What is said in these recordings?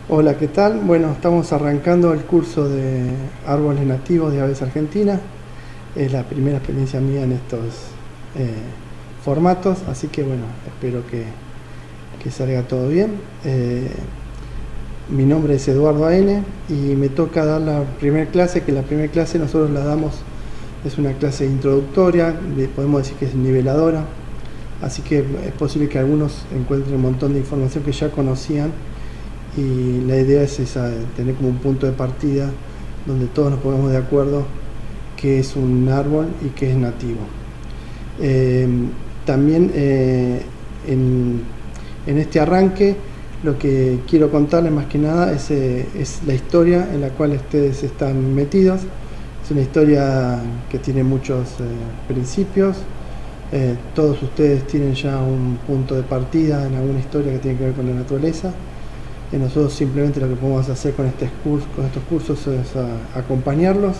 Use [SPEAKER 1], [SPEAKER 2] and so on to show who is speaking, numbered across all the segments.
[SPEAKER 1] Hola, ¿qué tal? Bueno, estamos arrancando el curso de árboles nativos de aves argentinas. Es la primera experiencia mía en estos eh, formatos, así que bueno, espero que salga todo bien. Mi nombre es Eduardo N. y me toca dar la primera clase, que la primera clase nosotros la damos, es una clase introductoria, podemos decir que es niveladora, así que es posible que algunos encuentren un montón de información que ya conocían, y la idea es esa, tener como un punto de partida donde todos nos pongamos de acuerdo qué es un árbol y qué es nativo. Eh, También en este arranque lo que quiero contarles más que nada es la historia en la cual ustedes están metidos. Es una historia que tiene muchos principios. Todos ustedes tienen ya un punto de partida en alguna historia que tiene que ver con la naturaleza. Nosotros simplemente lo que podemos hacer con estos cursos es acompañarlos,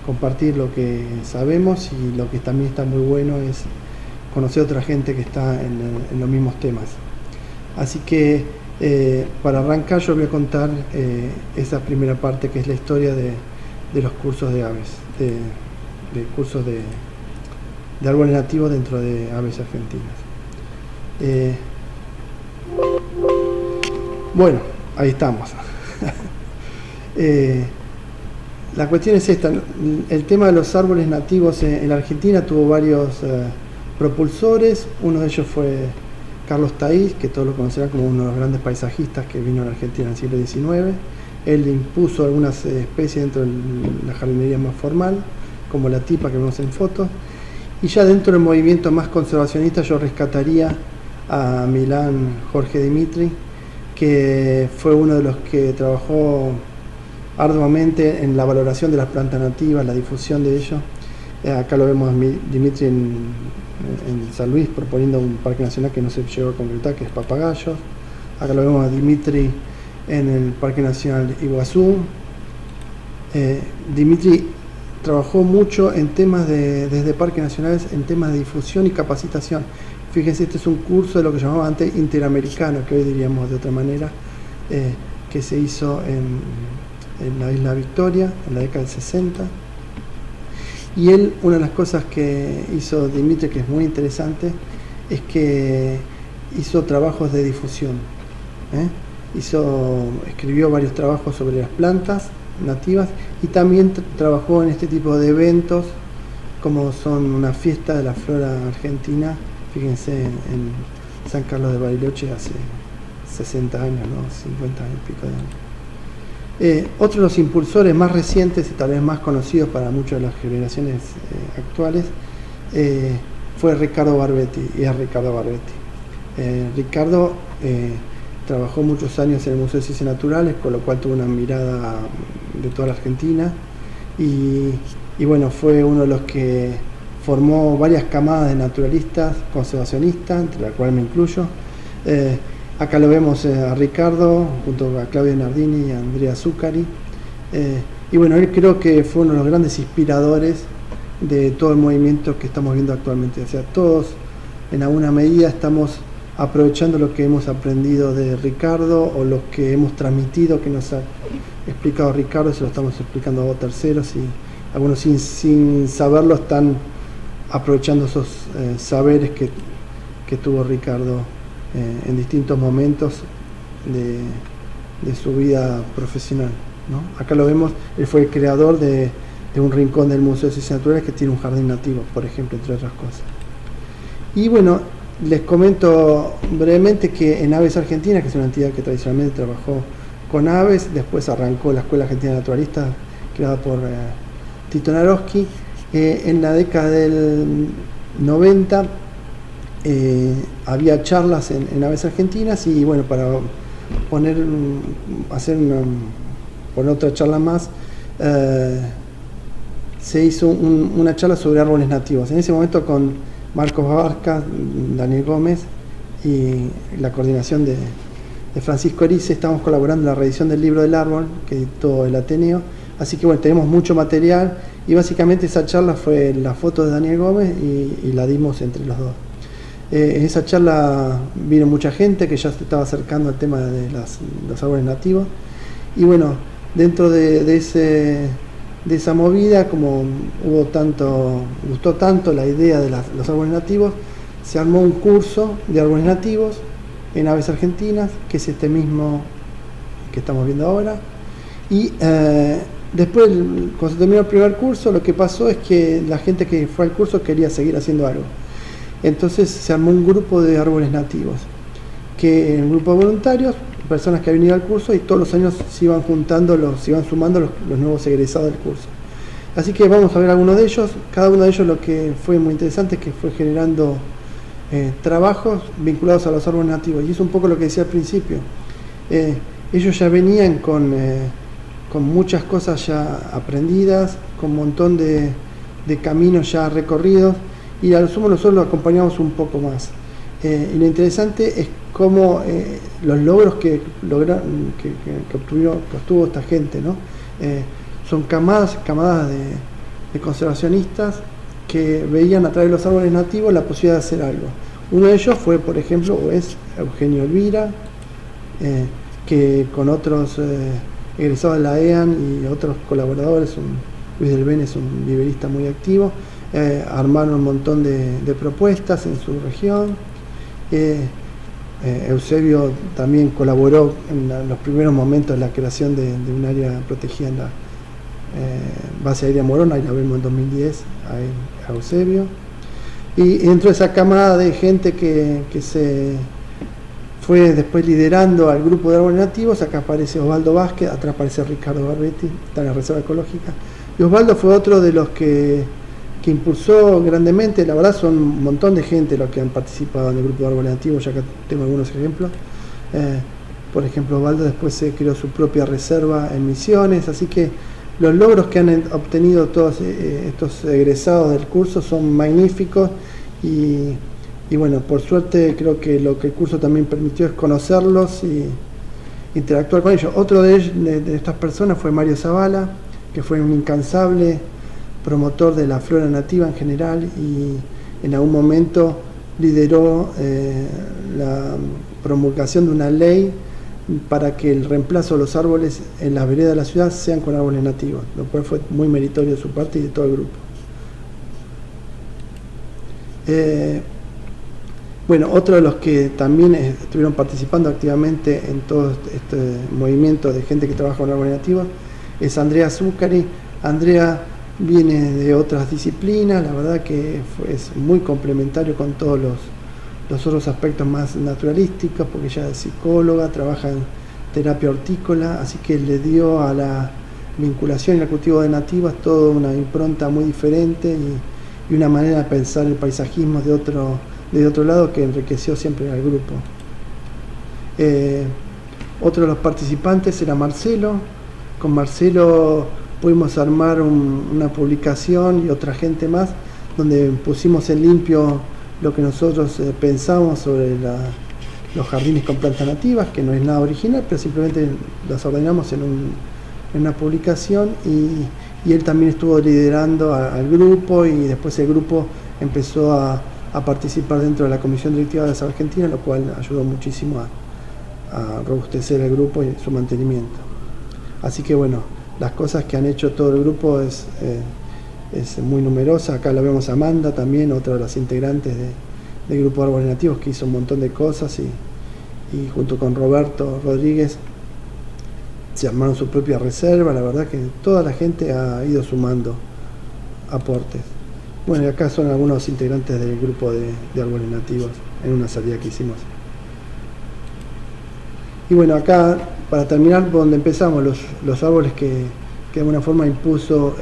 [SPEAKER 1] compartir lo que sabemos, y lo que también está muy bueno es conocer a otra gente que está en los mismos temas. Así que para arrancar yo voy a contar esa primera parte, que es la historia de los cursos de aves, de cursos de árboles nativos dentro de aves argentinas. Bueno, ahí estamos. La cuestión es esta: el tema de los árboles nativos en la Argentina tuvo varios propulsores. Uno de ellos fue Carlos Taís, que todos lo conocerán como uno de los grandes paisajistas que vino a la Argentina en el siglo XIX. Él impuso algunas especies dentro de la jardinería más formal, como la tipa que vemos en fotos. Y ya dentro del movimiento más conservacionista yo rescataría a Milán Jorge Dimitri, que fue uno de los que trabajó arduamente en la valoración de las plantas nativas, la difusión de ello. Acá lo vemos a Dimitri en San Luis proponiendo un parque nacional que no se llegó a concretar, que es Papagayos. Acá lo vemos a Dimitri en el Parque Nacional Iguazú. Dimitri trabajó mucho en temas desde parques nacionales, en temas de difusión y capacitación. Fíjense, este es un curso de lo que llamaba antes interamericano, que hoy diríamos de otra manera, que se hizo en la Isla Victoria en la década del 60. Y él, una de las cosas que hizo Dimitri, que es muy interesante, es que hizo trabajos de difusión. Escribió varios trabajos sobre las plantas nativas, y también trabajó en este tipo de eventos, como son una fiesta de la flora argentina. Fíjense, en San Carlos de Bariloche hace 60 años, ¿no? 50 años y pico de años. Otro de los impulsores más recientes y tal vez más conocidos para muchas de las generaciones actuales fue Ricardo Barbetti, y es Ricardo Barbetti. Ricardo trabajó muchos años en el Museo de Ciencias Naturales, con lo cual tuvo una mirada de toda la Argentina, y bueno, fue uno de los que formó varias camadas de naturalistas, conservacionistas, entre las cuales me incluyo. Acá lo vemos a Ricardo, junto a Claudio Nardini y a Andrea Zuccari. Y bueno, él creo que fue uno de los grandes inspiradores de todo el movimiento que estamos viendo actualmente. O sea, todos en alguna medida estamos aprovechando lo que hemos aprendido de Ricardo, o lo que hemos transmitido, que nos ha explicado Ricardo, se lo estamos explicando a terceros, y algunos sin saberlo están aprovechando esos saberes que tuvo Ricardo en distintos momentos de su vida profesional, ¿no? Acá lo vemos, él fue el creador de un rincón del Museo de Ciencias Naturales que tiene un jardín nativo, por ejemplo, entre otras cosas. Y bueno, les comento brevemente que en Aves Argentinas, que es una entidad que tradicionalmente trabajó con aves, después arrancó la Escuela Argentina Naturalista, creada por Tito Naroski. En la década del 90 había charlas en Aves Argentinas, y bueno, para poner otra charla más, se hizo una charla sobre árboles nativos. En ese momento con Marcos Barca, Daniel Gómez y la coordinación de Francisco Erice, estamos colaborando en la reedición del libro del árbol que editó el Ateneo. Así que bueno, tenemos mucho material, y básicamente esa charla fue la foto de Daniel Gómez y la dimos entre los dos. En esa charla vino mucha gente que ya se estaba acercando al tema de los árboles nativos. Y bueno, dentro de esa movida, como gustó tanto la idea de los árboles nativos, se armó un curso de árboles nativos en Aves Argentinas, que es este mismo que estamos viendo ahora. Y después, cuando se terminó el primer curso, lo que pasó es que la gente que fue al curso quería seguir haciendo algo. Entonces se armó un grupo de árboles nativos, que un grupo de voluntarios, personas que habían ido al curso, y todos los años se iban sumando los nuevos egresados del curso. Así que vamos a ver algunos de ellos. Cada uno de ellos, lo que fue muy interesante es que fue generando trabajos vinculados a los árboles nativos, y es un poco lo que decía al principio. Ellos ya venían con muchas cosas ya aprendidas, con un montón de caminos ya recorridos, y a lo sumo nosotros lo acompañamos un poco más. Y lo interesante es cómo los logros que obtuvo esta gente, ¿no? Son camadas de conservacionistas que veían a través de los árboles nativos la posibilidad de hacer algo. Uno de ellos fue, por ejemplo, o es Eugenio Elvira, que con otros egresados de la EAN y otros colaboradores, Luis del Ben es un viverista muy activo, armaron un montón de propuestas en su región. Eusebio también colaboró en los primeros momentos de la creación de un área protegida en la base aérea Morón, ahí la vemos en 2010 a Eusebio. Y dentro de esa camada de gente que se fue después liderando al grupo de árboles nativos, acá aparece Osvaldo Vázquez, atrás aparece Ricardo Barbetti, está en la Reserva Ecológica. Y Osvaldo fue otro de los que impulsó grandemente. La verdad son un montón de gente los que han participado en el grupo de árboles nativos, ya que tengo algunos ejemplos. Por ejemplo, Osvaldo después se creó su propia reserva en Misiones, así que los logros que han obtenido todos estos egresados del curso son magníficos, y bueno, por suerte creo que lo que el curso también permitió es conocerlos y interactuar con ellos. Otro de estas personas fue Mario Zavala, que fue un incansable promotor de la flora nativa en general, y en algún momento lideró la promulgación de una ley para que el reemplazo de los árboles en las veredas de la ciudad sean con árboles nativos, lo cual fue muy meritorio de su parte y de todo el grupo. Bueno, otro de los que también estuvieron participando activamente en todo este movimiento de gente que trabaja con árboles nativos es Andrea Zuccari. Andrea viene de otras disciplinas, la verdad que es muy complementario con todos los otros aspectos más naturalísticos, porque ella es psicóloga, trabaja en terapia hortícola, así que le dio a la vinculación y al cultivo de nativas toda una impronta muy diferente y una manera de pensar el paisajismo de otro lado que enriqueció siempre al grupo. Otro de los participantes era Marcelo. Con Marcelo pudimos armar una publicación y otra gente más, donde pusimos en limpio lo que nosotros pensamos sobre los jardines con plantas nativas, que no es nada original, pero simplemente las ordenamos en una publicación, y él también estuvo liderando al grupo, y después el grupo empezó a participar dentro de la Comisión Directiva de las Argentinas, lo cual ayudó muchísimo a robustecer el grupo y su mantenimiento. Así que bueno, las cosas que han hecho todo el grupo es muy numerosa. Acá la vemos a Amanda también, otra de las integrantes del grupo de árboles nativos, que hizo un montón de cosas, y junto con Roberto Rodríguez se armaron su propia reserva. La verdad que toda la gente ha ido sumando aportes. Bueno, y acá son algunos integrantes del grupo de árboles nativos en una salida que hicimos. Y bueno, acá para terminar por donde empezamos, los árboles que de alguna forma impuso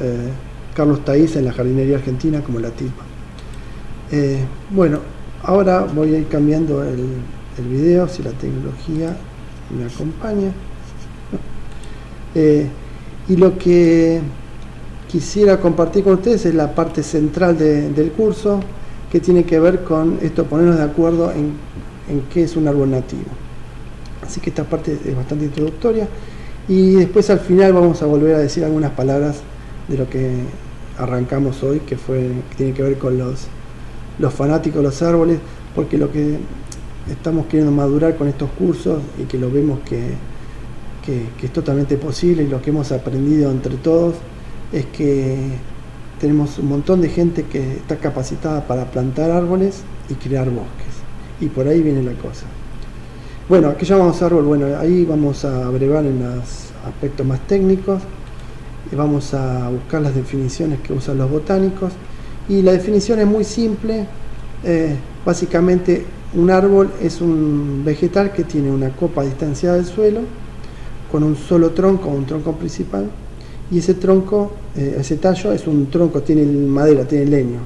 [SPEAKER 1] Carlos Taís en la jardinería argentina, como la tipa. Bueno, ahora voy a ir cambiando el video, si la tecnología me acompaña. Y lo que quisiera compartir con ustedes es la parte central del curso, que tiene que ver con esto, ponernos de acuerdo en qué es un árbol nativo. Así que esta parte es bastante introductoria, y después al final vamos a volver a decir algunas palabras de lo que arrancamos hoy, que tiene que ver con los fanáticos de los árboles, porque lo que estamos queriendo madurar con estos cursos y que lo vemos que es totalmente posible, y lo que hemos aprendido entre todos es que tenemos un montón de gente que está capacitada para plantar árboles y crear bosques, y por ahí viene la cosa. Bueno, aquí llamamos árbol, bueno, ahí vamos a brevar en los aspectos más técnicos y vamos a buscar las definiciones que usan los botánicos, y la definición es muy simple. Básicamente un árbol es un vegetal que tiene una copa distanciada del suelo con un solo tronco, un tronco principal, y ese tronco, ese tallo es un tronco, tiene madera, tiene leño.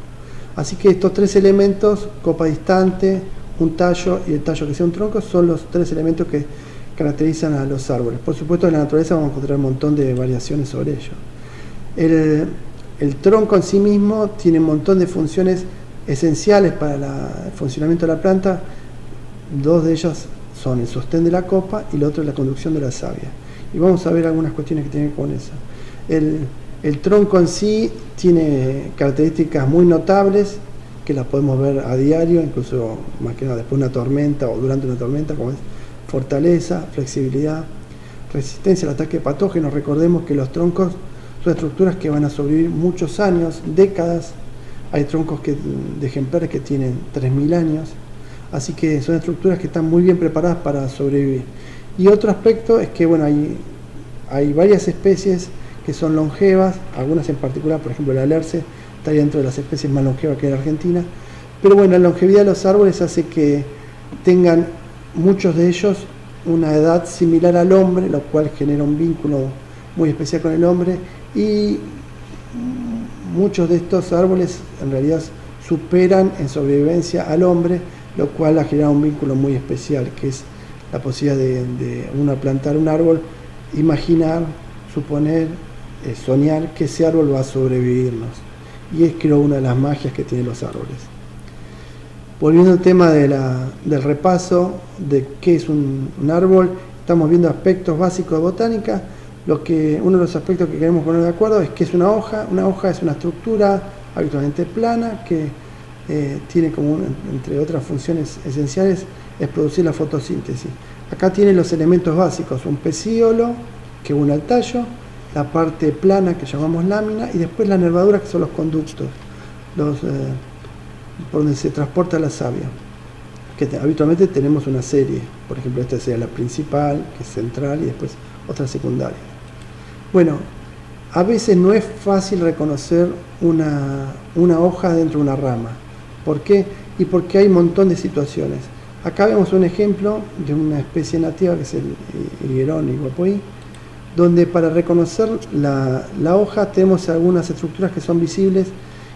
[SPEAKER 1] Así que estos tres elementos, copa distante, un tallo y el tallo que sea un tronco, son los tres elementos que caracterizan a los árboles. Por supuesto, en la naturaleza vamos a encontrar un montón de variaciones sobre ello. El tronco en sí mismo tiene un montón de funciones esenciales para el funcionamiento de la planta. Dos de ellas son el sostén de la copa y la otra es la conducción de la savia. Y vamos a ver algunas cuestiones que tienen con eso. El tronco en sí tiene características muy notables que las podemos ver a diario, incluso más que nada después de una tormenta o durante una tormenta, como es fortaleza, flexibilidad, resistencia al ataque patógeno. Recordemos que los troncos son estructuras que van a sobrevivir muchos años, décadas. Hay troncos de ejemplares que tienen 3.000 años, así que son estructuras que están muy bien preparadas para sobrevivir. Y otro aspecto es que bueno, hay varias especies que son longevas, algunas en particular, por ejemplo el alerce, está dentro de las especies más longevas que hay en Argentina. Pero bueno, la longevidad de los árboles hace que tengan muchos de ellos una edad similar al hombre, lo cual genera un vínculo muy especial con el hombre, y muchos de estos árboles en realidad superan en sobrevivencia al hombre, lo cual ha generado un vínculo muy especial, que es la posibilidad de uno plantar un árbol, imaginar, suponer, soñar que ese árbol va a sobrevivirnos. Y es, creo, una de las magias que tienen los árboles. Volviendo al tema del repaso de qué es un árbol, estamos viendo aspectos básicos de botánica. Uno de los aspectos que queremos poner de acuerdo es que es una hoja. Una hoja es una estructura habitualmente plana que tiene como, entre otras funciones esenciales, es producir la fotosíntesis. Acá tiene los elementos básicos: un pecíolo que une al tallo, la parte plana que llamamos lámina, y después la nervadura, que son los conductos, por donde se transporta la savia, que habitualmente tenemos una serie. Por ejemplo, esta sería la principal, que es central, y después otra secundaria. Bueno, a veces no es fácil reconocer una hoja dentro de una rama. ¿Por qué? Y porque hay un montón de situaciones. Acá vemos un ejemplo de una especie nativa que es el higuerón iguapoí, donde para reconocer la hoja tenemos algunas estructuras que son visibles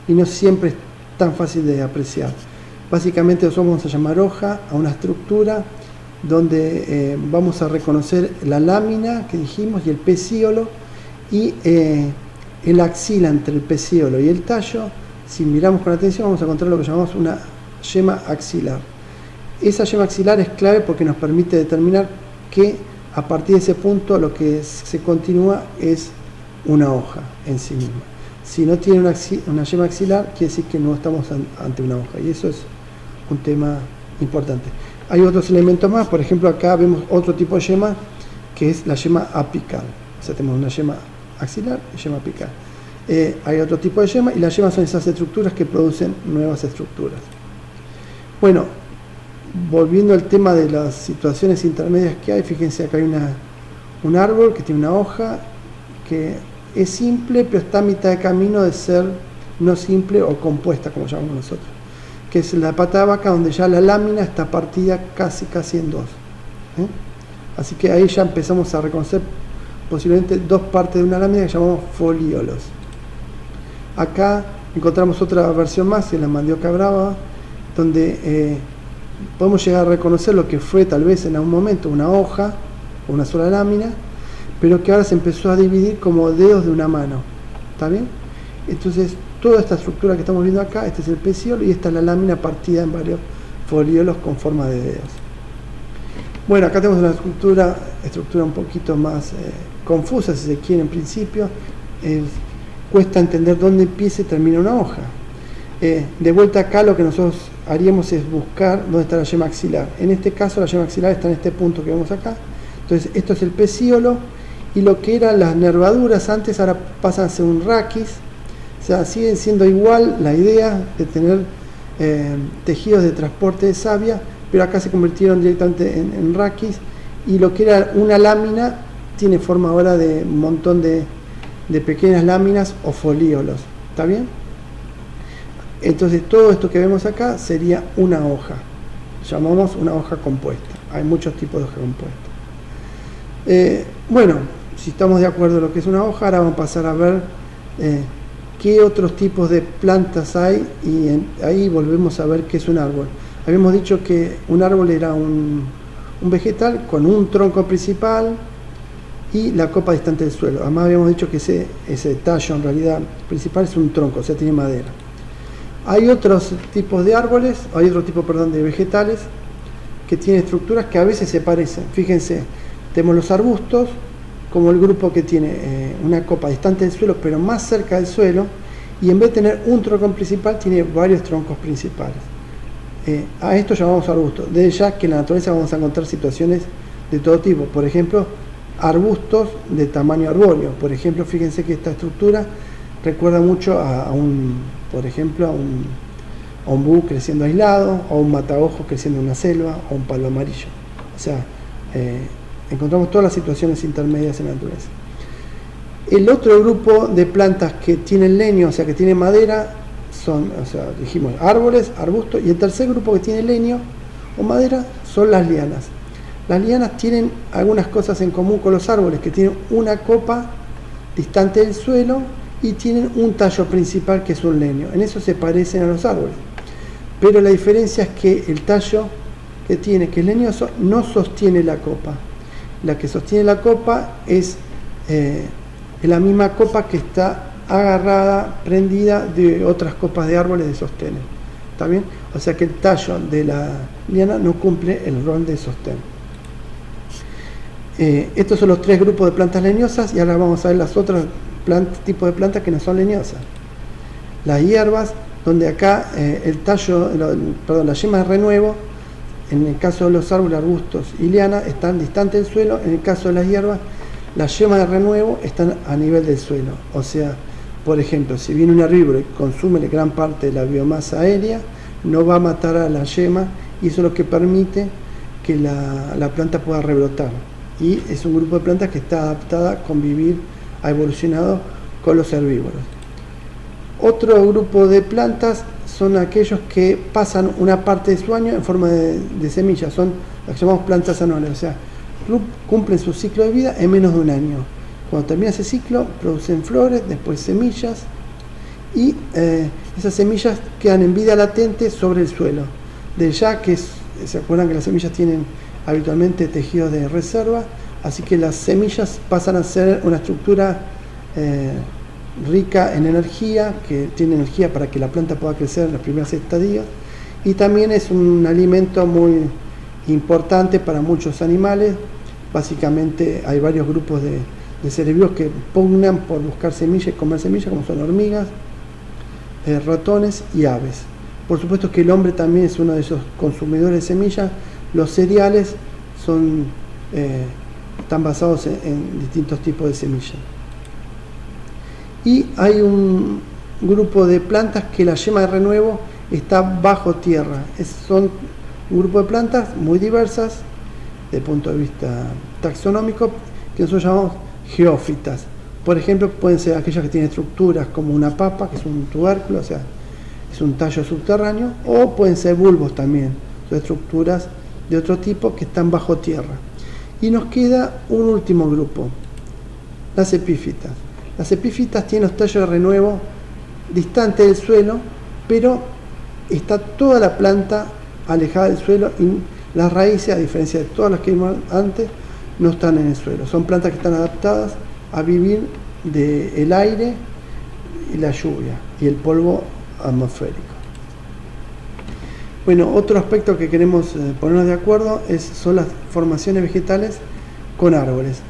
[SPEAKER 1] y no siempre es tan fácil de apreciar. Básicamente nosotros vamos a llamar hoja a una estructura donde vamos a reconocer la lámina que dijimos y el pecíolo, y el axila entre el pecíolo y el tallo. Si miramos con atención vamos a encontrar lo que llamamos una yema axilar. Esa yema axilar es clave porque nos permite determinar que a partir de ese punto lo que se continúa es una hoja en sí misma. Si no tiene una yema axilar, quiere decir que no estamos ante una hoja, y eso es un tema importante. Hay otros elementos más. Por ejemplo, acá vemos otro tipo de yema, que es la yema apical. O sea, tenemos una yema axilar y yema apical. Hay otro tipo de yema, y las yemas son esas estructuras que producen nuevas estructuras. Bueno, volviendo al tema de las situaciones intermedias que hay, fíjense, acá hay un árbol que tiene una hoja que es simple, pero está a mitad de camino de ser no simple o compuesta, como llamamos nosotros, que es la pata de vaca, donde ya la lámina está partida casi en dos. Así que ahí ya empezamos a reconocer posiblemente dos partes de una lámina que llamamos folíolos. Acá encontramos otra versión más, que es la mandioca brava, donde podemos llegar a reconocer lo que fue tal vez en algún momento una hoja o una sola lámina, pero que ahora se empezó a dividir como dedos de una mano. ¿Está bien? Entonces, toda esta estructura que estamos viendo acá, este es el pecíolo y esta es la lámina partida en varios folíolos con forma de dedos. Bueno, acá tenemos una estructura un poquito más confusa, si se quiere, en principio. Cuesta entender dónde empieza y termina una hoja. De vuelta acá lo que nosotros haríamos es buscar dónde está la yema axilar. En este caso la yema axilar está en este punto que vemos acá. Entonces esto es el pecíolo, y lo que eran las nervaduras antes ahora pasan a ser un raquis. O sea, siguen siendo igual la idea de tener tejidos de transporte de savia, pero acá se convirtieron directamente en raquis, y lo que era una lámina tiene forma ahora de un montón de pequeñas láminas o folíolos. ¿Está bien? Entonces todo esto que vemos acá sería una hoja. Llamamos una hoja compuesta. Hay muchos tipos de hoja compuesta. Bueno, si estamos de acuerdo en lo que es una hoja, ahora vamos a pasar a ver qué otros tipos de plantas hay, y ahí volvemos a ver qué es un árbol. Habíamos dicho que un árbol era un vegetal con un tronco principal y la copa distante del suelo. Además habíamos dicho que ese tallo en realidad principal es un tronco, o sea, tiene madera. Hay otros tipos de árboles, hay otro tipo, perdón, de vegetales que tienen estructuras que a veces se parecen. Fíjense, tenemos los arbustos como el grupo que tiene una copa distante del suelo pero más cerca del suelo, y en vez de tener un tronco principal tiene varios troncos principales. A esto llamamos arbustos. Desde ya que en la naturaleza vamos a encontrar situaciones de todo tipo. Por ejemplo, arbustos de tamaño arbóreo. Por ejemplo, fíjense que esta estructura recuerda mucho por ejemplo, a un búho creciendo aislado, o a un mataojo creciendo en una selva, o un palo amarillo. O sea, encontramos todas las situaciones intermedias en la naturaleza. El otro grupo de plantas que tienen leño, o sea, que tienen madera, son, o sea, dijimos árboles, arbustos, y el tercer grupo que tiene leño o madera son las lianas. Las lianas tienen algunas cosas en común con los árboles, que tienen una copa distante del suelo y tienen un tallo principal que es un leño. En eso se parecen a los árboles, pero la diferencia es que el tallo que tiene, que es leñoso, no sostiene la copa. La que sostiene la copa es la misma copa que está agarrada, prendida de otras copas de árboles de sostén. ¿Está bien? O sea que el tallo de la liana no cumple el rol de sostén. Estos son los tres grupos de plantas leñosas, y ahora vamos a ver los otros tipos de plantas que no son leñosas. Las hierbas, donde acá el tallo, la yema de renuevo, en el caso de los árboles, arbustos y lianas, están distantes del suelo. En el caso de las hierbas, las yemas de renuevo están a nivel del suelo. O sea, por ejemplo, si viene un herbívoro y consume gran parte de la biomasa aérea, no va a matar a la yema, y eso es lo que permite que la planta pueda rebrotar. Y es un grupo de plantas que está adaptada a convivir, ha evolucionado con los herbívoros. Otro grupo de plantas son aquellos que pasan una parte de su año en forma de semillas, son las que llamamos plantas anuales, o sea, cumplen su ciclo de vida en menos de un año. Cuando termina ese ciclo, producen flores, después semillas, y esas semillas quedan en vida latente sobre el suelo. De ya que se acuerdan que las semillas tienen habitualmente tejidos de reserva, así que las semillas pasan a ser una estructura rica en energía, que tiene energía para que la planta pueda crecer en los primeros estadios, y también es un alimento muy importante para muchos animales. Básicamente hay varios grupos de seres vivos que pugnan por buscar semillas y comer semillas, como son hormigas, ratones y aves. Por supuesto que el hombre también es uno de esos consumidores de semillas. Los cereales están basados en distintos tipos de semillas. Y hay un grupo de plantas que la yema de renuevo está bajo tierra. Son un grupo de plantas muy diversas desde el punto de vista taxonómico, que nosotros llamamos geófitas. Por ejemplo, pueden ser aquellas que tienen estructuras como una papa, que es un tubérculo, o sea, es un tallo subterráneo, o pueden ser bulbos también, son estructuras de otro tipo que están bajo tierra. Y nos queda un último grupo, las epífitas. Las epífitas tienen los tallos de renuevo distantes del suelo, pero está toda la planta alejada del suelo, y las raíces, a diferencia de todas las que vimos antes, no están en el suelo. Son plantas que están adaptadas a vivir del aire y la lluvia y el polvo atmosférico. Bueno, otro aspecto que queremos ponernos de acuerdo son las formaciones vegetales con árboles.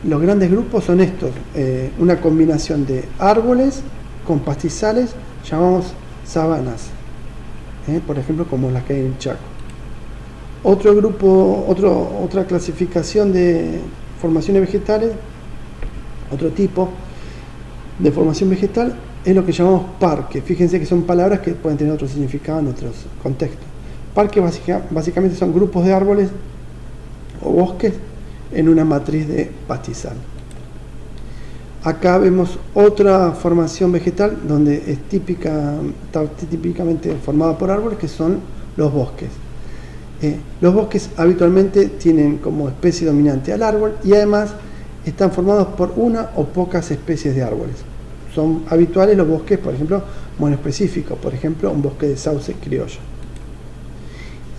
[SPEAKER 1] Los grandes grupos son estos, una combinación de árboles con pastizales, llamamos sabanas, por ejemplo, como las que hay en Chaco. Otro grupo, otra clasificación de formaciones vegetales, otro tipo de formación vegetal, es lo que llamamos parque. Fíjense que son palabras que pueden tener otro significado en otros contextos. Parques básicamente son grupos de árboles o bosques en una matriz de pastizal. Acá vemos otra formación vegetal donde está típicamente formada por árboles, que son los bosques. Los bosques habitualmente tienen como especie dominante al árbol y además están formados por una o pocas especies de árboles. Son habituales los bosques, por ejemplo, monoespecíficos, por ejemplo, un bosque de sauce criollo.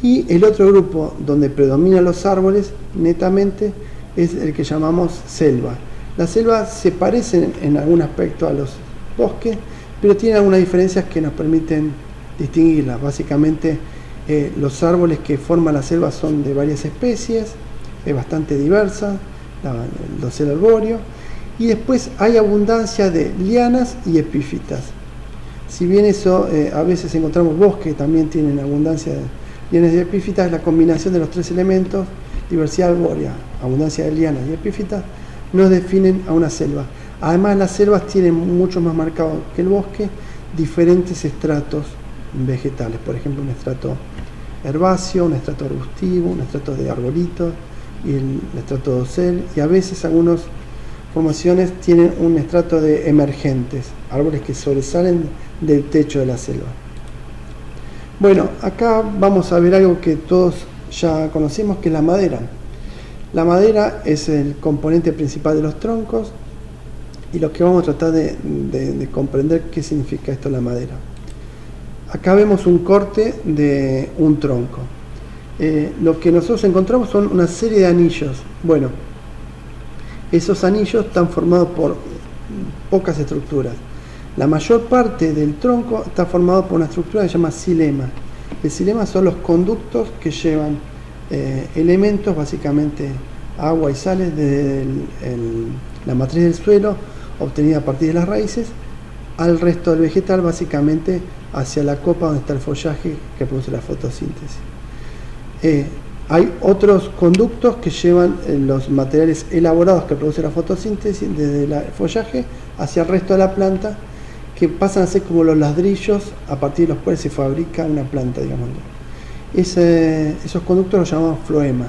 [SPEAKER 1] Y el otro grupo donde predominan los árboles netamente es el que llamamos selva. Las selvas se parecen en algún aspecto a los bosques, pero tienen algunas diferencias que nos permiten distinguirlas. Básicamente, los árboles que forman la selva son de varias especies, es bastante diversa, el dosel arbóreo, y después hay abundancia de lianas y epífitas. Si bien eso, a veces encontramos bosques que también tienen abundancia de lianas y epífitas, la combinación de los tres elementos, diversidad arbórea, abundancia de lianas y epífitas, nos definen a una selva. Además, las selvas tienen mucho más marcado que el bosque diferentes estratos vegetales, por ejemplo, un estrato herbáceo, un estrato arbustivo, un estrato de arbolitos y el estrato dosel, y a veces algunas formaciones tienen un estrato de emergentes, árboles que sobresalen del techo de la selva. Bueno, acá vamos a ver algo que todos ya conocemos, que es la madera. La madera es el componente principal de los troncos y lo que vamos a tratar de comprender qué significa esto, la madera. Acá vemos un corte de un tronco. Lo que nosotros encontramos son una serie de anillos. Bueno, esos anillos están formados por pocas estructuras. La mayor parte del tronco está formado por una estructura que se llama xilema. El xilema son los conductos que llevan elementos, básicamente agua y sales, desde la matriz del suelo, obtenida a partir de las raíces, al resto del vegetal, básicamente hacia la copa donde está el follaje que produce la fotosíntesis. Hay otros conductos que llevan los materiales elaborados que produce la fotosíntesis desde el follaje hacia el resto de la planta, que pasan a ser como los ladrillos a partir de los cuales se fabrica una planta, digamos. Esos conductos los llamamos floema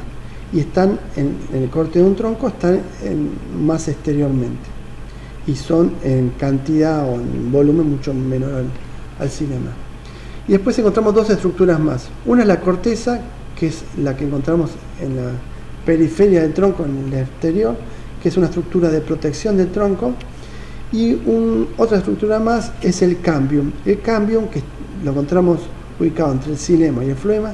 [SPEAKER 1] y están en el corte de un tronco, están más exteriormente y son en cantidad o en volumen mucho menor al xilema. Y después encontramos dos estructuras más. Una es la corteza, que es la que encontramos en la periferia del tronco, en el exterior, que es una estructura de protección del tronco. Y otra estructura más es el cambium. El cambium, que lo encontramos ubicado entre el xilema y el floema,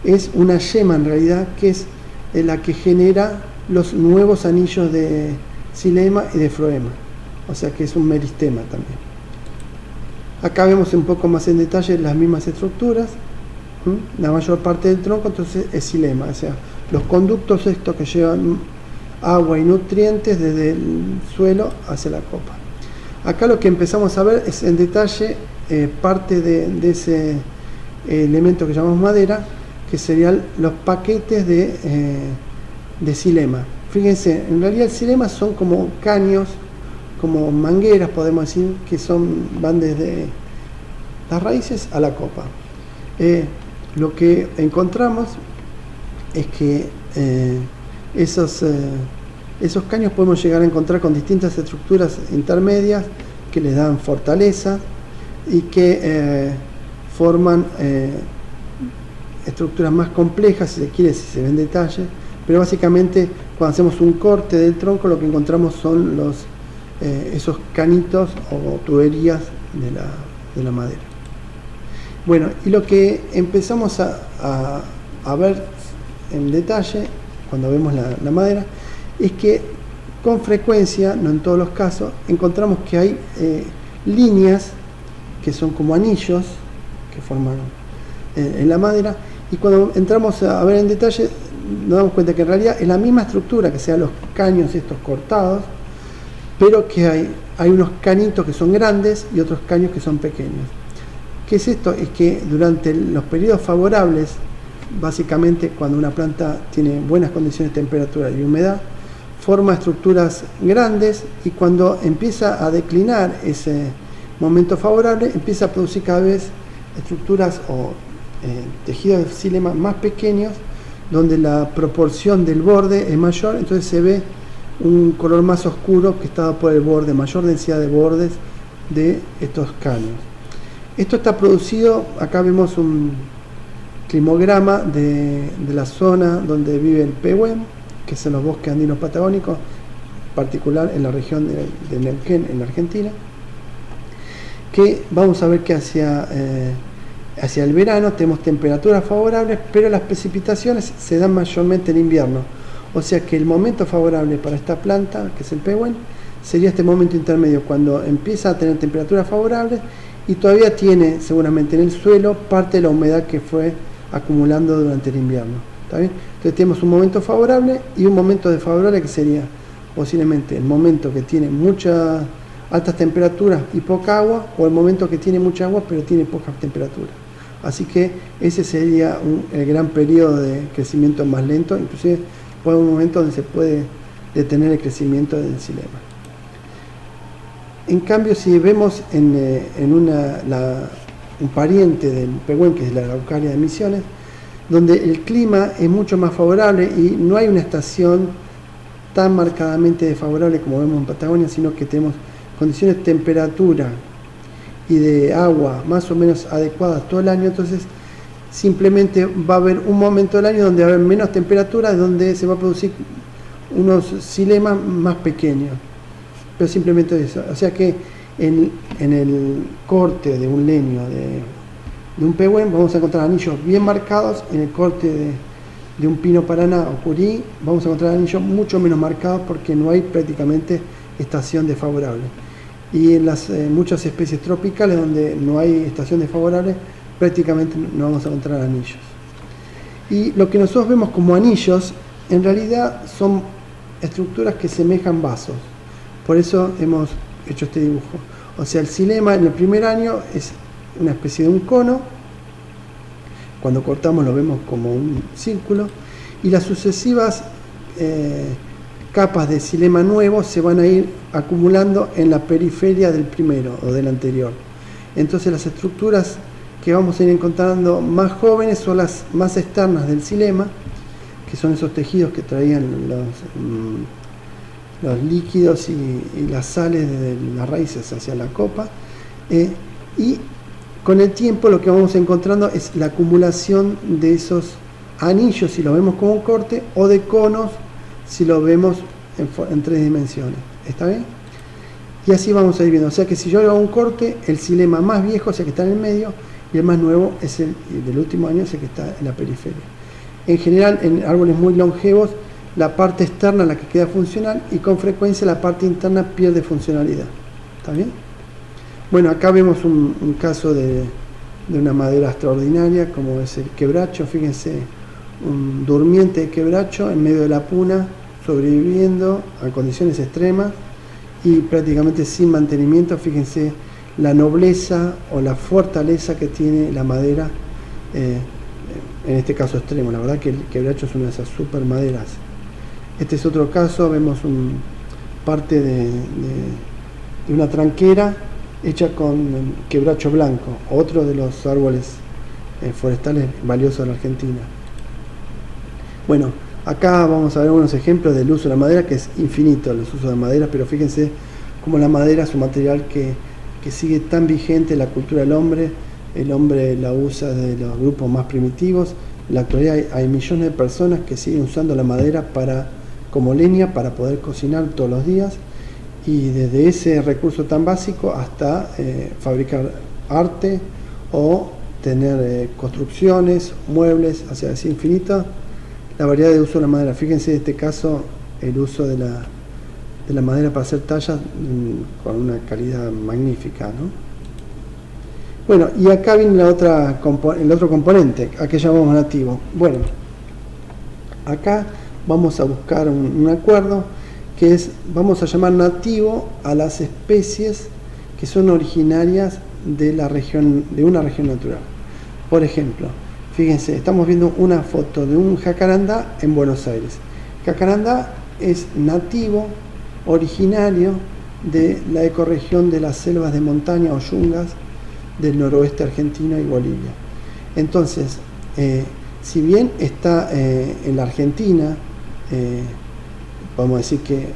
[SPEAKER 1] es una yema en realidad, que es la que genera los nuevos anillos de xilema y de floema. O sea que es un meristema también. Acá vemos un poco más en detalle las mismas estructuras. La mayor parte del tronco entonces es xilema, o sea, los conductos estos que llevan agua y nutrientes desde el suelo hacia la copa. Acá lo que empezamos a ver es en detalle parte de ese elemento que llamamos madera, que serían los paquetes de xilema. Fíjense, en realidad el xilema son como caños, como mangueras, podemos decir, que van desde las raíces a la copa. Lo que encontramos es que esos caños podemos llegar a encontrar con distintas estructuras intermedias que les dan fortaleza y que forman estructuras más complejas, si se quiere, si se ve en detalle, pero básicamente cuando hacemos un corte del tronco lo que encontramos son esos canitos o tuberías de la madera. Bueno, y lo que empezamos a ver en detalle cuando vemos la madera es que con frecuencia, no en todos los casos, encontramos que hay líneas que son como anillos que forman en la madera, y cuando entramos a ver en detalle nos damos cuenta que en realidad es la misma estructura, que sean los caños estos cortados, pero que hay unos cañitos que son grandes y otros caños que son pequeños, ¿Qué es esto? Es que durante los periodos favorables, básicamente cuando una planta tiene buenas condiciones de temperatura y humedad, forma estructuras grandes, y cuando empieza a declinar ese momento favorable, empieza a producir cada vez estructuras o tejidos de xilema más pequeños, donde la proporción del borde es mayor, entonces se ve un color más oscuro que está por el borde, mayor densidad de bordes de estos caños. Esto está producido, acá vemos un climograma de la zona donde vive el pehuen, que son los bosques andinos patagónicos, en particular en la región de Neuquén, en la Argentina, que vamos a ver que hacia el verano tenemos temperaturas favorables, pero las precipitaciones se dan mayormente en invierno. O sea que el momento favorable para esta planta, que es el pehuen, sería este momento intermedio, cuando empieza a tener temperaturas favorables y todavía tiene seguramente en el suelo parte de la humedad que fue acumulando durante el invierno. ¿Está bien? Entonces tenemos un momento favorable y un momento desfavorable, que sería posiblemente el momento que tiene muchas altas temperaturas y poca agua, o el momento que tiene mucha agua pero tiene poca temperatura. Así que ese sería el gran periodo de crecimiento más lento, inclusive puede haber un momento donde se puede detener el crecimiento del xilema. En cambio, si vemos un pariente del pehuen, que es la Araucaria de Misiones, donde el clima es mucho más favorable y no hay una estación tan marcadamente desfavorable como vemos en Patagonia, sino que tenemos condiciones de temperatura y de agua más o menos adecuadas todo el año. Entonces simplemente va a haber un momento del año donde va a haber menos temperatura, donde se va a producir unos xilemas más pequeños, pero simplemente eso. O sea que en el corte de un leño de un pehuen vamos a encontrar anillos bien marcados. En el corte de un pino paraná o curí vamos a encontrar anillos mucho menos marcados, porque no hay prácticamente estación desfavorable. Y en las muchas especies tropicales donde no hay estación desfavorable, prácticamente no vamos a encontrar anillos. Y lo que nosotros vemos como anillos en realidad son estructuras que semejan vasos. Por eso hemos hecho este dibujo. O sea, el xilema en el primer año es una especie de un cono. Cuando cortamos lo vemos como un círculo, y las sucesivas capas de xilema nuevo se van a ir acumulando en la periferia del primero o del anterior. Entonces las estructuras que vamos a ir encontrando más jóvenes son las más externas del xilema, que son esos tejidos que traían los líquidos y las sales de las raíces hacia la copa, y con el tiempo lo que vamos encontrando es la acumulación de esos anillos, si lo vemos como un corte, o de conos, si lo vemos en 3 dimensiones. ¿Está bien? Y así vamos a ir viendo. O sea que si yo hago un corte, el xilema más viejo es el que está en el medio, y el más nuevo es el del último año, es el que está en la periferia. En general, en árboles muy longevos, la parte externa es la que queda funcional, y con frecuencia la parte interna pierde funcionalidad. ¿Está bien? Bueno, acá vemos un caso de una madera extraordinaria, como es el quebracho. Fíjense, un durmiente de quebracho en medio de la puna, sobreviviendo a condiciones extremas y prácticamente sin mantenimiento. Fíjense la nobleza o la fortaleza que tiene la madera, en este caso extremo. La verdad que el quebracho es una de esas super maderas. Este es otro caso. Vemos parte de una tranquera hecha con quebracho blanco, otro de los árboles forestales valiosos de la Argentina. Bueno, acá vamos a ver unos ejemplos del uso de la madera, que es infinito los usos de madera, pero fíjense cómo la madera es un material que sigue tan vigente en la cultura del hombre. El hombre la usa desde los grupos más primitivos. En la actualidad hay millones de personas que siguen usando la madera como leña para poder cocinar todos los días, y desde ese recurso tan básico hasta fabricar arte o tener construcciones, muebles, o sea, es infinita la variedad de uso de la madera. Fíjense en este caso el uso de la madera para hacer tallas con una calidad magnífica, ¿no? Bueno, y acá viene el otro componente, a que llamamos nativo. Bueno, acá vamos a buscar un acuerdo, que es, vamos a llamar nativo a las especies que son originarias de una región natural. Por ejemplo, fíjense, estamos viendo una foto de un jacarandá en Buenos Aires. Jacarandá es nativo, originario de la ecorregión de las selvas de montaña o yungas del noroeste argentino y Bolivia. Entonces, si bien está en la Argentina, podemos decir que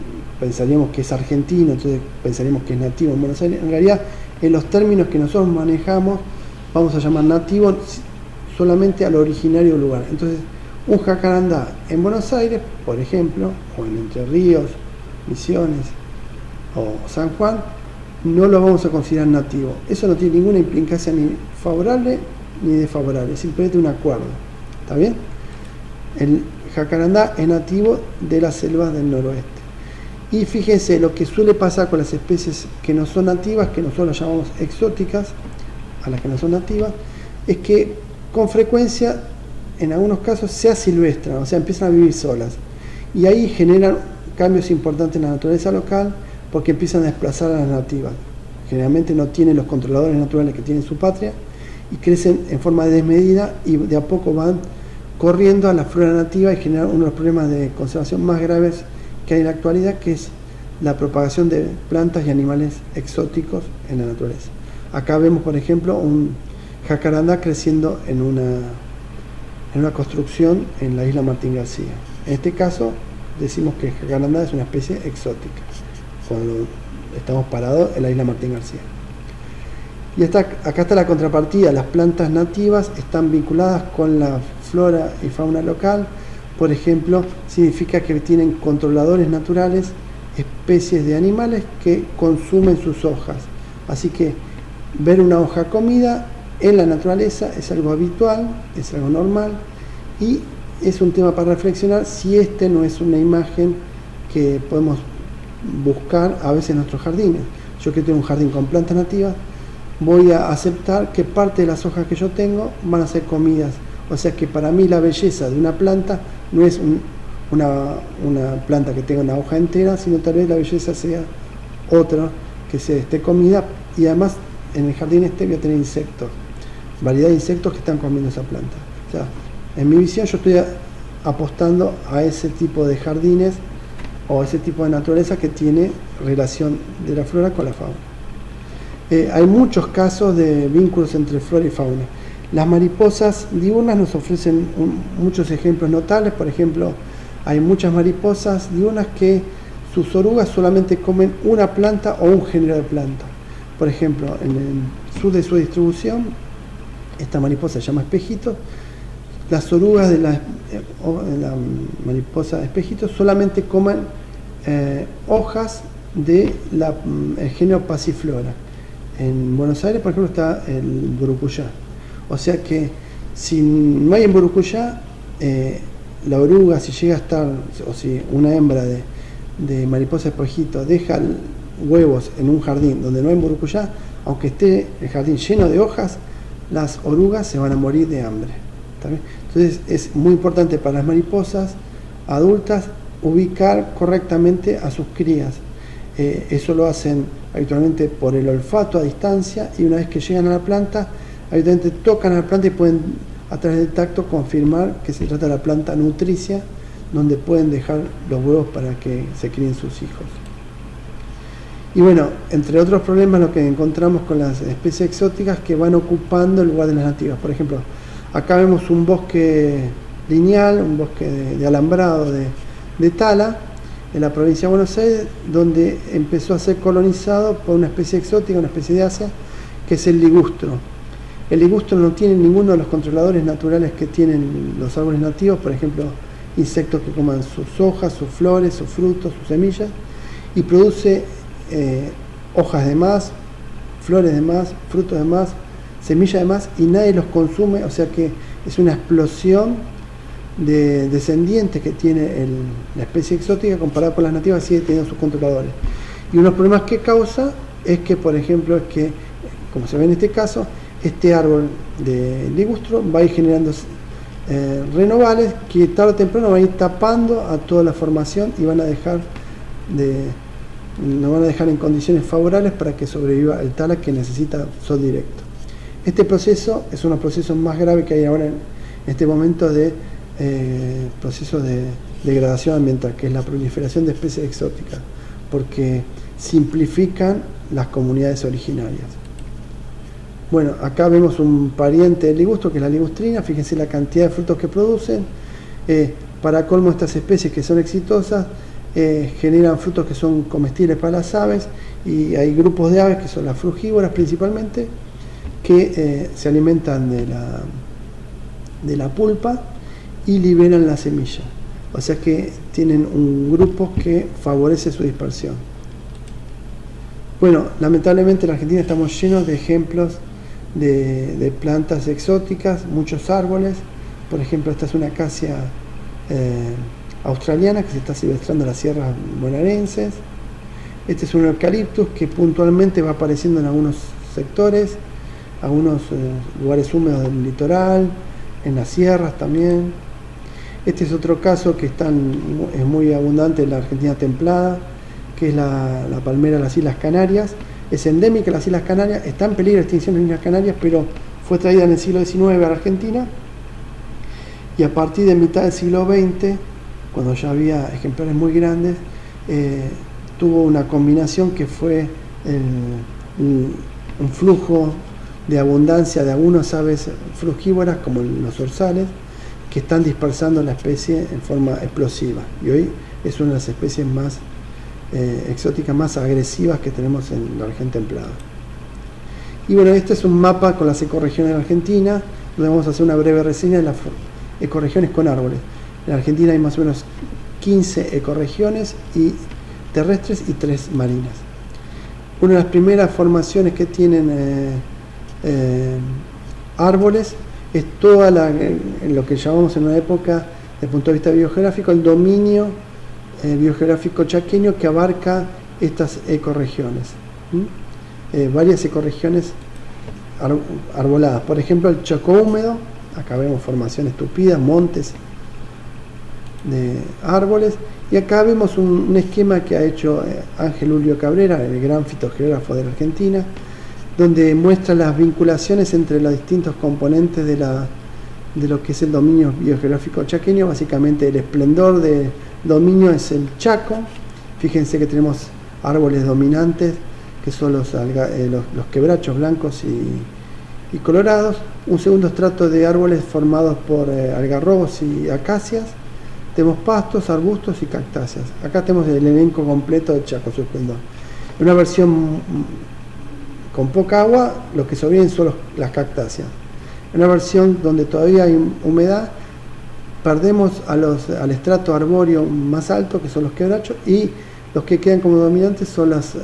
[SPEAKER 1] pensaríamos que es argentino, entonces pensaríamos que es nativo en Buenos Aires. En realidad, en los términos que nosotros manejamos, vamos a llamar nativo solamente al originario lugar. Entonces, un jacarandá en Buenos Aires, por ejemplo, o en Entre Ríos, Misiones o San Juan, no lo vamos a considerar nativo. Eso no tiene ninguna implicancia ni favorable ni desfavorable, simplemente un acuerdo. ¿Está bien? El jacarandá es nativo de las selvas del noroeste. Y fíjense, lo que suele pasar con las especies que no son nativas, que nosotros las llamamos exóticas, a las que no son nativas, es que con frecuencia, en algunos casos, se asilvestran, o sea, empiezan a vivir solas. Y ahí generan cambios importantes en la naturaleza local, porque empiezan a desplazar a las nativas. Generalmente no tienen los controladores naturales que tiene su patria, y crecen en forma desmedida y de a poco van corriendo a la flora nativa y generan uno de los problemas de conservación más graves que hay en la actualidad, que es la propagación de plantas y animales exóticos en la naturaleza. Acá vemos, por ejemplo, un jacarandá creciendo en una construcción en la isla Martín García. En este caso, decimos que el jacarandá es una especie exótica, cuando estamos parados en la isla Martín García. Y acá está la contrapartida. Las plantas nativas están vinculadas con la flora y fauna local. Por ejemplo, significa que tienen controladores naturales, especies de animales que consumen sus hojas. Así que ver una hoja comida en la naturaleza es algo habitual, es algo normal, y es un tema para reflexionar si este no es una imagen que podemos buscar a veces en nuestros jardines. Yo que tengo un jardín con plantas nativas, voy a aceptar que parte de las hojas que yo tengo van a ser comidas. O sea que para mí la belleza de una planta no es una planta que tenga una hoja entera, sino tal vez la belleza sea otra que esté comida. Y además en el jardín voy a tener insectos, variedad de insectos que están comiendo esa planta. O sea, en mi visión yo estoy apostando a ese tipo de jardines o ese tipo de naturaleza que tiene relación de la flora con la fauna. Hay muchos casos de vínculos entre flora y fauna. Las mariposas diurnas nos ofrecen muchos ejemplos notables. Por ejemplo, hay muchas mariposas diurnas que sus orugas solamente comen una planta o un género de planta. Por ejemplo, en el sur de su distribución, esta mariposa se llama espejito. Las orugas de la mariposa espejito solamente comen hojas del género Passiflora. En Buenos Aires, por ejemplo, está el burucuyá. O sea que si no hay en burucuyá, la oruga, si llega a estar, o si una hembra de mariposa espejito deja huevos en un jardín donde no hay burucuyá, aunque esté el jardín lleno de hojas, las orugas se van a morir de hambre. ¿Está bien? Entonces es muy importante para las mariposas adultas ubicar correctamente a sus crías. Eso lo hacen habitualmente por el olfato a distancia, y una vez que llegan a la planta, habitualmente tocan a la planta y pueden a través del tacto confirmar que se trata de la planta nutricia, donde pueden dejar los huevos para que se críen sus hijos. Y bueno, entre otros problemas, lo que encontramos con las especies exóticas que van ocupando el lugar de las nativas. Por ejemplo, acá vemos un bosque lineal, un bosque de alambrado de tala, en la provincia de Buenos Aires, donde empezó a ser colonizado por una especie exótica, una especie de Asia, que es el ligustro. El ligustro no tiene ninguno de los controladores naturales que tienen los árboles nativos, por ejemplo, insectos que coman sus hojas, sus flores, sus frutos, sus semillas, y produce hojas de más, flores de más, frutos de más, semillas de más, y nadie los consume. O sea que es una explosión de descendientes que tiene la especie exótica comparada con las nativas, sigue teniendo sus controladores. Y uno de los problemas que causa es que, por ejemplo, como se ve en este caso, este árbol de ligustro va a ir generando renovales que tarde o temprano van a ir tapando a toda la formación y van a dejar nos van a dejar en condiciones favorables para que sobreviva el tala que necesita sol directo. Este proceso es uno de los procesos más graves que hay ahora en este momento de proceso de degradación ambiental, que es la proliferación de especies exóticas, porque simplifican las comunidades originarias. Bueno, acá vemos un pariente del ligusto, que es la ligustrina. Fíjense la cantidad de frutos que producen. Para colmo, estas especies que son exitosas generan frutos que son comestibles para las aves, y hay grupos de aves que son las frugívoras principalmente, que se alimentan de la pulpa y liberan la semilla. O sea que tienen un grupo que favorece su dispersión. Bueno, lamentablemente en la Argentina estamos llenos de ejemplos de plantas exóticas, muchos árboles. Por ejemplo, esta es una acacia australiana que se está silvestrando en las sierras bonaerenses. Este es un eucaliptus que puntualmente va apareciendo en algunos sectores, algunos lugares húmedos del litoral, en las sierras también. Este es otro caso que es muy abundante en la Argentina templada, que es la palmera de las Islas Canarias. Es endémica de las Islas Canarias, está en peligro de extinción en las Islas Canarias, pero fue traída en el siglo XIX a la Argentina, y a partir de mitad del siglo XX, cuando ya había ejemplares muy grandes, tuvo una combinación que fue un flujo de abundancia de algunas aves frugívoras, como los zorzales, que están dispersando la especie en forma explosiva, y hoy es una de las especies más exóticas, más agresivas que tenemos en la región templada. Y bueno, este es un mapa con las ecorregiones de la Argentina, donde vamos a hacer una breve reseña de las ecorregiones con árboles. En la Argentina hay más o menos 15 ecorregiones terrestres y 3 marinas. Una de las primeras formaciones que tienen árboles es toda lo que llamamos en una época, desde el punto de vista biogeográfico, el dominio biogeográfico chaqueño, que abarca estas ecorregiones. Varias ecorregiones arboladas. Por ejemplo, el Chaco húmedo, acá vemos formaciones tupidas, montes de árboles, y acá vemos un esquema que ha hecho Ángel Julio Cabrera, el gran fitogeógrafo de la Argentina, donde muestra las vinculaciones entre los distintos componentes de lo que es el dominio biogeográfico chaqueño. Básicamente el esplendor del dominio es el Chaco. Fíjense que tenemos árboles dominantes, que son los quebrachos blancos y colorados. Un segundo estrato de árboles formados por algarrobos y acacias. Tenemos pastos, arbustos y cactáceas. Acá tenemos el elenco completo del Chaco, su esplendor. En una versión con poca agua, lo que sobreviven son las cactáceas. En una versión donde todavía hay humedad, perdemos al estrato arbóreo más alto, que son los quebrachos, y los que quedan como dominantes son las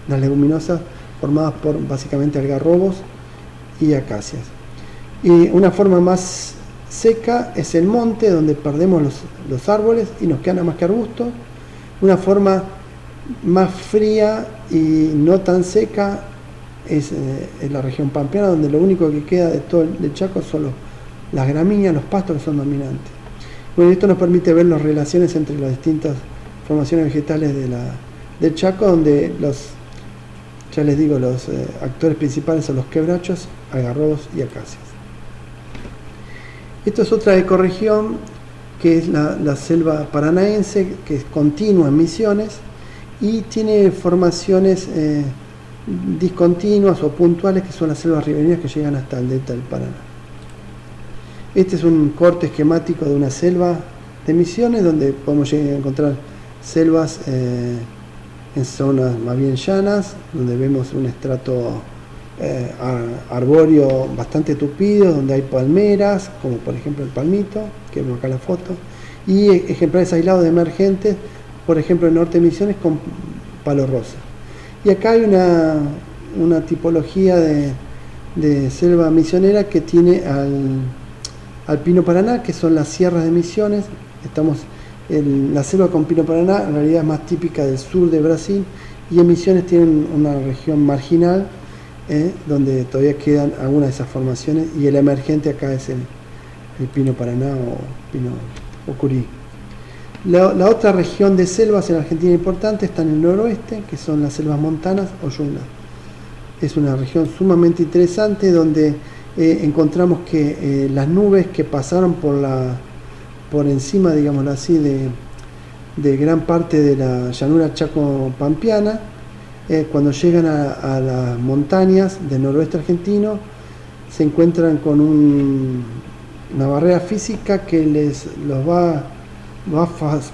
[SPEAKER 1] leguminosas formadas por básicamente algarrobos y acacias. Y una forma más seca es el monte, donde perdemos los árboles y nos quedan nada más que arbustos. Una forma más fría y no tan seca es la región pampeana, donde lo único que queda de todo el Chaco son las gramíneas, los pastos, que son dominantes. Bueno, esto nos permite ver las relaciones entre las distintas formaciones vegetales del Chaco, donde los actores principales son los quebrachos, algarrobos y acacias. Esto es otra ecorregión, que es la selva paranaense, que es continua en Misiones y tiene formaciones discontinuas o puntuales, que son las selvas ribereñas que llegan hasta el delta del Paraná. Este es un corte esquemático de una selva de Misiones, donde podemos llegar a encontrar selvas en zonas más bien llanas, donde vemos un estrato arbóreo bastante tupido, donde hay palmeras, como por ejemplo el palmito, que vemos acá en la foto, y ejemplares aislados de emergentes, por ejemplo en Norte de Misiones con palo rosa. Y acá hay una tipología de selva misionera que tiene al pino paraná, que son las sierras de Misiones. La selva con pino paraná en realidad es más típica del sur de Brasil, y en Misiones tienen una región marginal donde todavía quedan algunas de esas formaciones, y el emergente acá es el pino paraná o pino ocurí. La otra región de selvas en Argentina importante está en el noroeste, que son las selvas montanas o yungas. Es una región sumamente interesante donde encontramos que las nubes que pasaron por encima, digámoslo así, de gran parte de la llanura chaco-pampeana, cuando llegan a las montañas del noroeste argentino, se encuentran con una barrera física que los va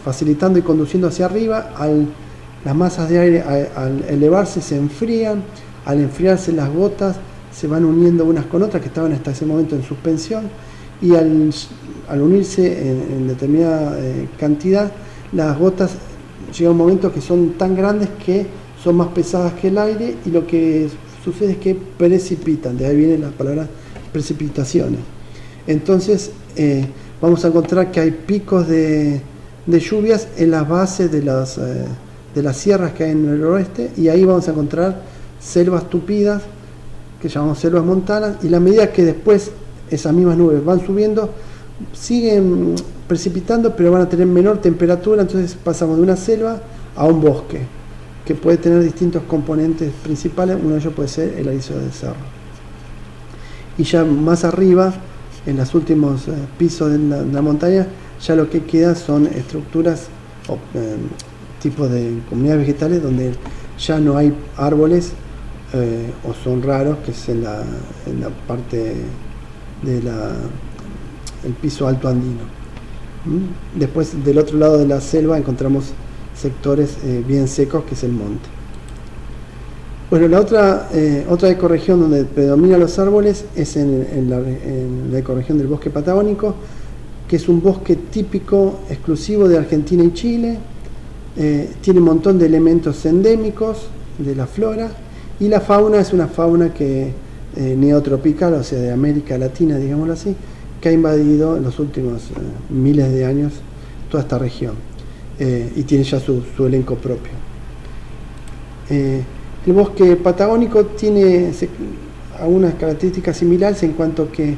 [SPEAKER 1] facilitando y conduciendo hacia arriba. Las masas de aire al elevarse se enfrían, al enfriarse las gotas se van uniendo unas con otras que estaban hasta ese momento en suspensión, y al unirse en determinada cantidad, las gotas llega un momento que son tan grandes que son más pesadas que el aire, y lo que sucede es que precipitan. De ahí viene la palabra precipitaciones. Entonces vamos a encontrar que hay picos de lluvias en las bases de las sierras que hay en el oeste, y ahí vamos a encontrar selvas tupidas que llamamos selvas montanas, y la medida que después esas mismas nubes van subiendo, siguen precipitando, pero van a tener menor temperatura. Entonces pasamos de una selva a un bosque que puede tener distintos componentes principales. Uno de ellos puede ser el erizo de cerro. Y ya más arriba, en los últimos pisos de la montaña, ya lo que queda son estructuras o tipos de comunidades vegetales donde ya no hay árboles o son raros, que es en la parte del piso alto andino. Después, del otro lado de la selva, encontramos sectores bien secos, que es el monte. Bueno, la otra ecorregión donde predominan los árboles es en la ecorregión del bosque patagónico, que es un bosque típico, exclusivo de Argentina y Chile. Tiene un montón de elementos endémicos de la flora, y la fauna es una fauna que neotropical, o sea, de América Latina, digámoslo así, que ha invadido en los últimos miles de años toda esta región, y tiene ya su elenco propio. El bosque patagónico tiene algunas características similares en cuanto que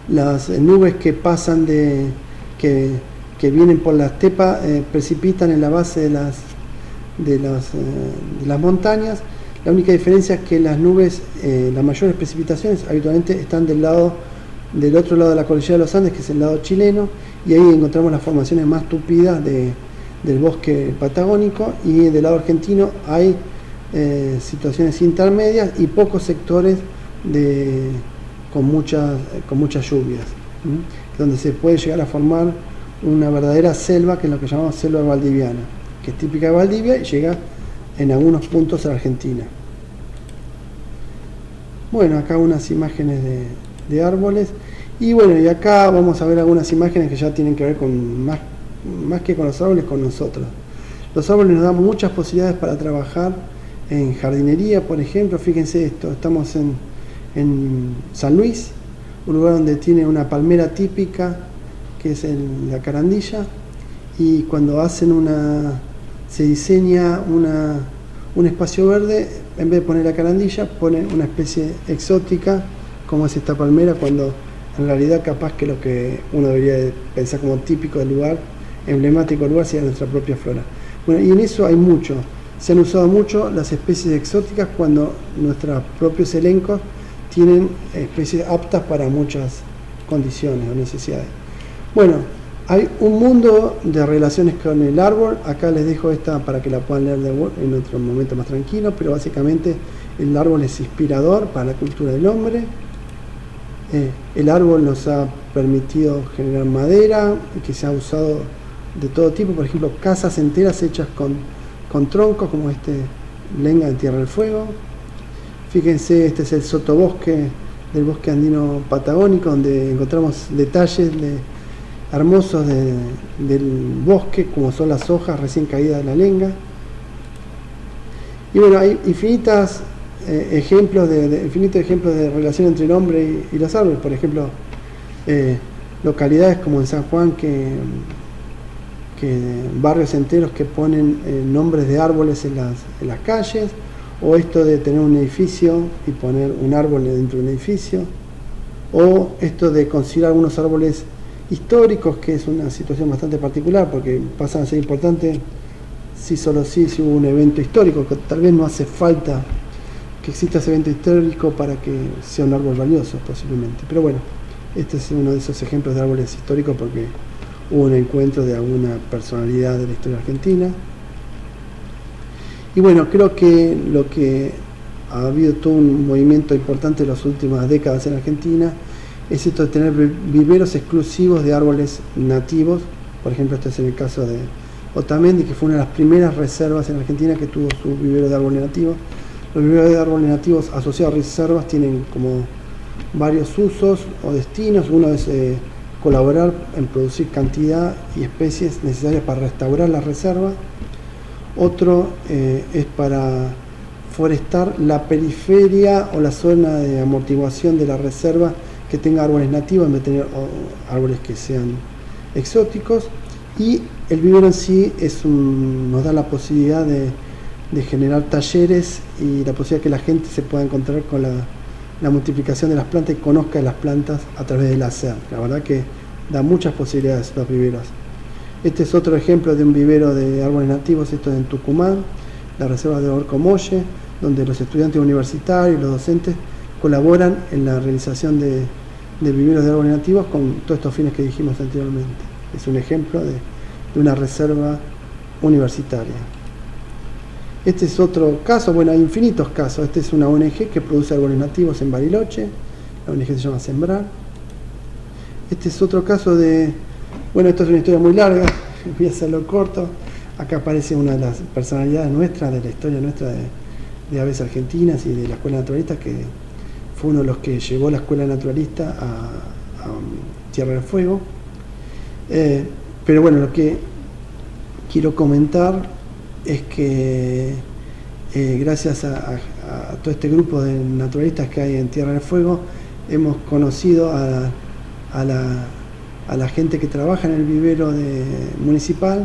[SPEAKER 1] las nubes que pasan que vienen por la estepa precipitan en la base de las montañas. La única diferencia es que las nubes, las mayores precipitaciones habitualmente están del otro lado de la cordillera de los Andes, que es el lado chileno, y ahí encontramos las formaciones más tupidas del bosque patagónico, y del lado argentino hay situaciones intermedias y pocos sectores con muchas lluvias, donde se puede llegar a formar una verdadera selva, que es lo que llamamos selva valdiviana, que es típica de Valdivia y llega en algunos puntos a la Argentina. Bueno, acá unas imágenes de árboles, y bueno, y acá vamos a ver algunas imágenes que ya tienen que ver con más que con los árboles, con nosotros. Los árboles nos dan muchas posibilidades para trabajar en jardinería, por ejemplo. Fíjense esto, estamos en San Luis, un lugar donde tiene una palmera típica, que es la carandilla, y cuando se diseña un espacio verde, en vez de poner la carandilla, ponen una especie exótica, como es esta palmera, cuando en realidad capaz que lo que uno debería de pensar como típico del lugar, emblemático del lugar, sea nuestra propia flora. Bueno, y en eso hay mucho. Se han usado mucho las especies exóticas cuando nuestros propios elencos tienen especies aptas para muchas condiciones o necesidades. Bueno, hay un mundo de relaciones con el árbol. Acá les dejo esta para que la puedan leer en otro momento más tranquilo, pero básicamente el árbol es inspirador para la cultura del hombre. El árbol nos ha permitido generar madera, que se ha usado de todo tipo, por ejemplo, casas enteras hechas con troncos, como lenga de Tierra del Fuego. Fíjense, este es el sotobosque del bosque andino patagónico, donde encontramos detalles hermosos del bosque, como son las hojas recién caídas de la lenga. Y bueno, hay infinitos ejemplos de relación entre el hombre y los árboles. Por ejemplo, localidades como en San Juan, que barrios enteros que ponen nombres de árboles en las calles, o esto de tener un edificio y poner un árbol dentro de un edificio, o esto de considerar algunos árboles históricos, que es una situación bastante particular porque pasan a ser importantes si solo si hubo un evento histórico, que tal vez no hace falta que exista ese evento histórico para que sea un árbol valioso posiblemente. Pero bueno, este es uno de esos ejemplos de árboles históricos porque hubo un encuentro de alguna personalidad de la historia argentina. Y bueno, creo que lo que ha habido todo un movimiento importante en las últimas décadas en Argentina es esto de tener viveros exclusivos de árboles nativos. Por ejemplo, este es en el caso de Otamendi, que fue una de las primeras reservas en Argentina que tuvo su vivero de árboles nativos. Los viveros de árboles nativos asociados a reservas tienen como varios usos o destinos. Uno es colaborar en producir cantidad y especies necesarias para restaurar la reserva. Otro es para forestar la periferia o la zona de amortiguación de la reserva que tenga árboles nativos en vez de tener árboles que sean exóticos. Y el vivero en sí nos da la posibilidad de generar talleres y la posibilidad que la gente se pueda encontrar con la multiplicación de las plantas y conozca las plantas a través del hacer. La verdad que da muchas posibilidades los viveros. Este es otro ejemplo de un vivero de árboles nativos, esto es en Tucumán, la reserva de Orcomolle, donde los estudiantes universitarios y los docentes colaboran en la realización de viveros de árboles nativos con todos estos fines que dijimos anteriormente. Es un ejemplo de una reserva universitaria. Este es otro caso, bueno, hay infinitos casos. Este es una ONG que produce árboles nativos en Bariloche, la ONG se llama Sembrar. Este es otro caso bueno, esto es una historia muy larga, voy a hacerlo corto. Acá aparece una de las personalidades nuestras, de la historia nuestra de aves argentinas y de la escuela naturalista, que fue uno de los que llevó la escuela naturalista a Tierra del Fuego. Pero bueno, lo que quiero comentar es que gracias a todo este grupo de naturalistas que hay en Tierra del Fuego, hemos conocido a la gente que trabaja en el vivero municipal.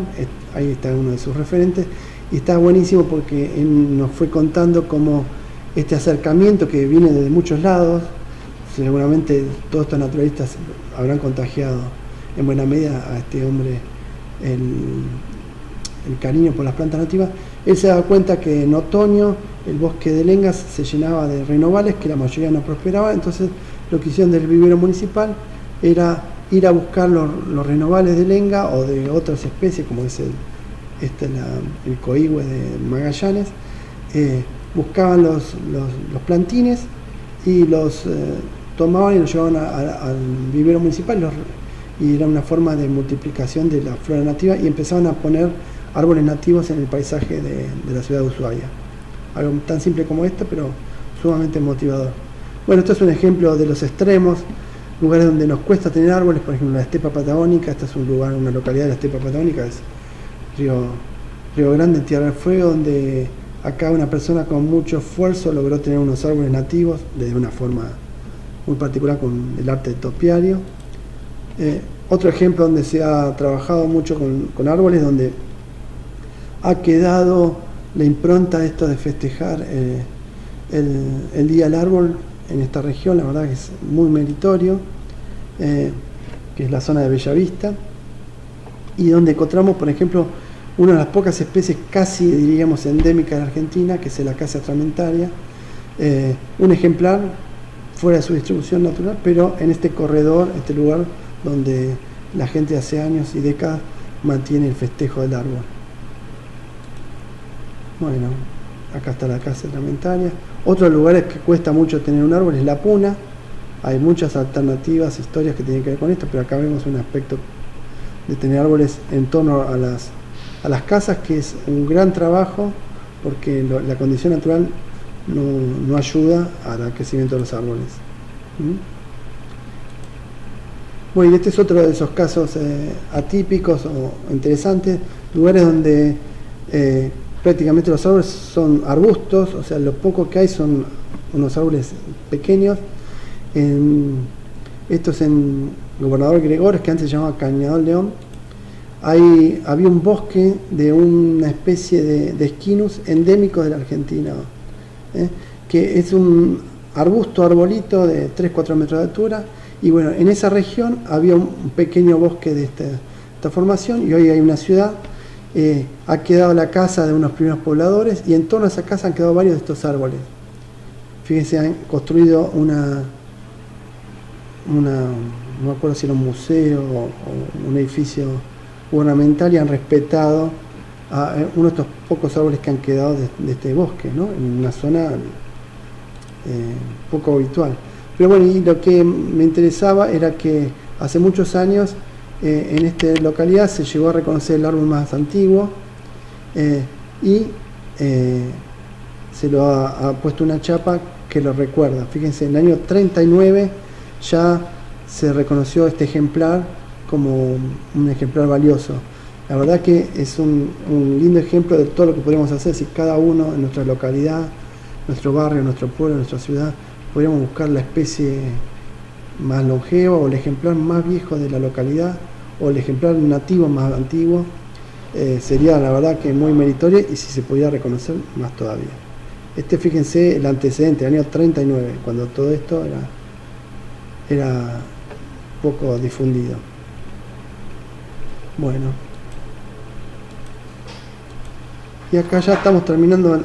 [SPEAKER 1] Ahí está uno de sus referentes, y está buenísimo porque él nos fue contando cómo este acercamiento que viene de muchos lados, seguramente todos estos naturalistas habrán contagiado en buena medida a este hombre el cariño por las plantas nativas. Él se daba cuenta que en otoño el bosque de lengas se llenaba de renovales, que la mayoría no prosperaba. Entonces lo que hicieron del vivero municipal era ir a buscar los renovales de lenga o de otras especies, como es el coihue de Magallanes. Buscaban los plantines y los tomaban y los llevaban al vivero municipal, y era una forma de multiplicación de la flora nativa, y empezaban a poner árboles nativos en el paisaje de la ciudad de Ushuaia. Algo tan simple como esto, pero sumamente motivador. Bueno, esto es un ejemplo de los extremos, lugares donde nos cuesta tener árboles. Por ejemplo, la estepa patagónica. Este es un lugar, una localidad de la estepa patagónica, es Río Grande, en Tierra del Fuego, donde acá una persona con mucho esfuerzo logró tener unos árboles nativos de una forma muy particular con el arte del topiario. Otro ejemplo donde se ha trabajado mucho con árboles, donde ha quedado la impronta de esto de festejar el Día del Árbol en esta región. La verdad que es muy meritorio, que es la zona de Bellavista, y donde encontramos, por ejemplo, una de las pocas especies casi, diríamos, endémicas de Argentina, que es la acacia tramentaria, un ejemplar fuera de su distribución natural, pero en este corredor, este lugar donde la gente hace años y décadas mantiene el festejo del árbol. Bueno, acá está la acacia tramentaria. Otros lugares que cuesta mucho tener un árbol es la puna. Hay muchas alternativas, historias que tienen que ver con esto, pero acá vemos un aspecto de tener árboles en torno a las casas, que es un gran trabajo, porque la condición natural no ayuda al crecimiento de los árboles. Bueno, y este es otro de esos casos atípicos o interesantes, lugares donde prácticamente los árboles son arbustos, o sea, lo poco que hay son unos árboles pequeños. Esto es en Gobernador Gregores, que antes se llamaba Cañador León. Había un bosque de una especie de esquinus endémico de la Argentina, que es un arbolito de 3-4 metros de altura, Y bueno, en esa región había un pequeño bosque de esta formación y hoy hay una ciudad. Ha quedado la casa de unos primeros pobladores y en torno a esa casa han quedado varios de estos árboles. Fíjense, han construido no me acuerdo si era un museo o un edificio gubernamental y han respetado a uno de estos pocos árboles que han quedado de este bosque, ¿no? En una zona poco habitual. Pero bueno, y lo que me interesaba era que hace muchos años en esta localidad se llegó a reconocer el árbol más antiguo y se lo ha puesto una chapa que lo recuerda. Fíjense, en el año 39 ya se reconoció este ejemplar como un ejemplar valioso. La verdad que es un lindo ejemplo de todo lo que podemos hacer si cada uno en nuestra localidad, nuestro barrio, nuestro pueblo, nuestra ciudad, podríamos buscar la especie más longeva o el ejemplar más viejo de la localidad o el ejemplar nativo más antiguo. Sería la verdad que muy meritorio y si se pudiera reconocer más todavía. Fíjense el antecedente, el año 39, cuando todo esto era poco difundido. Bueno, y acá ya estamos terminando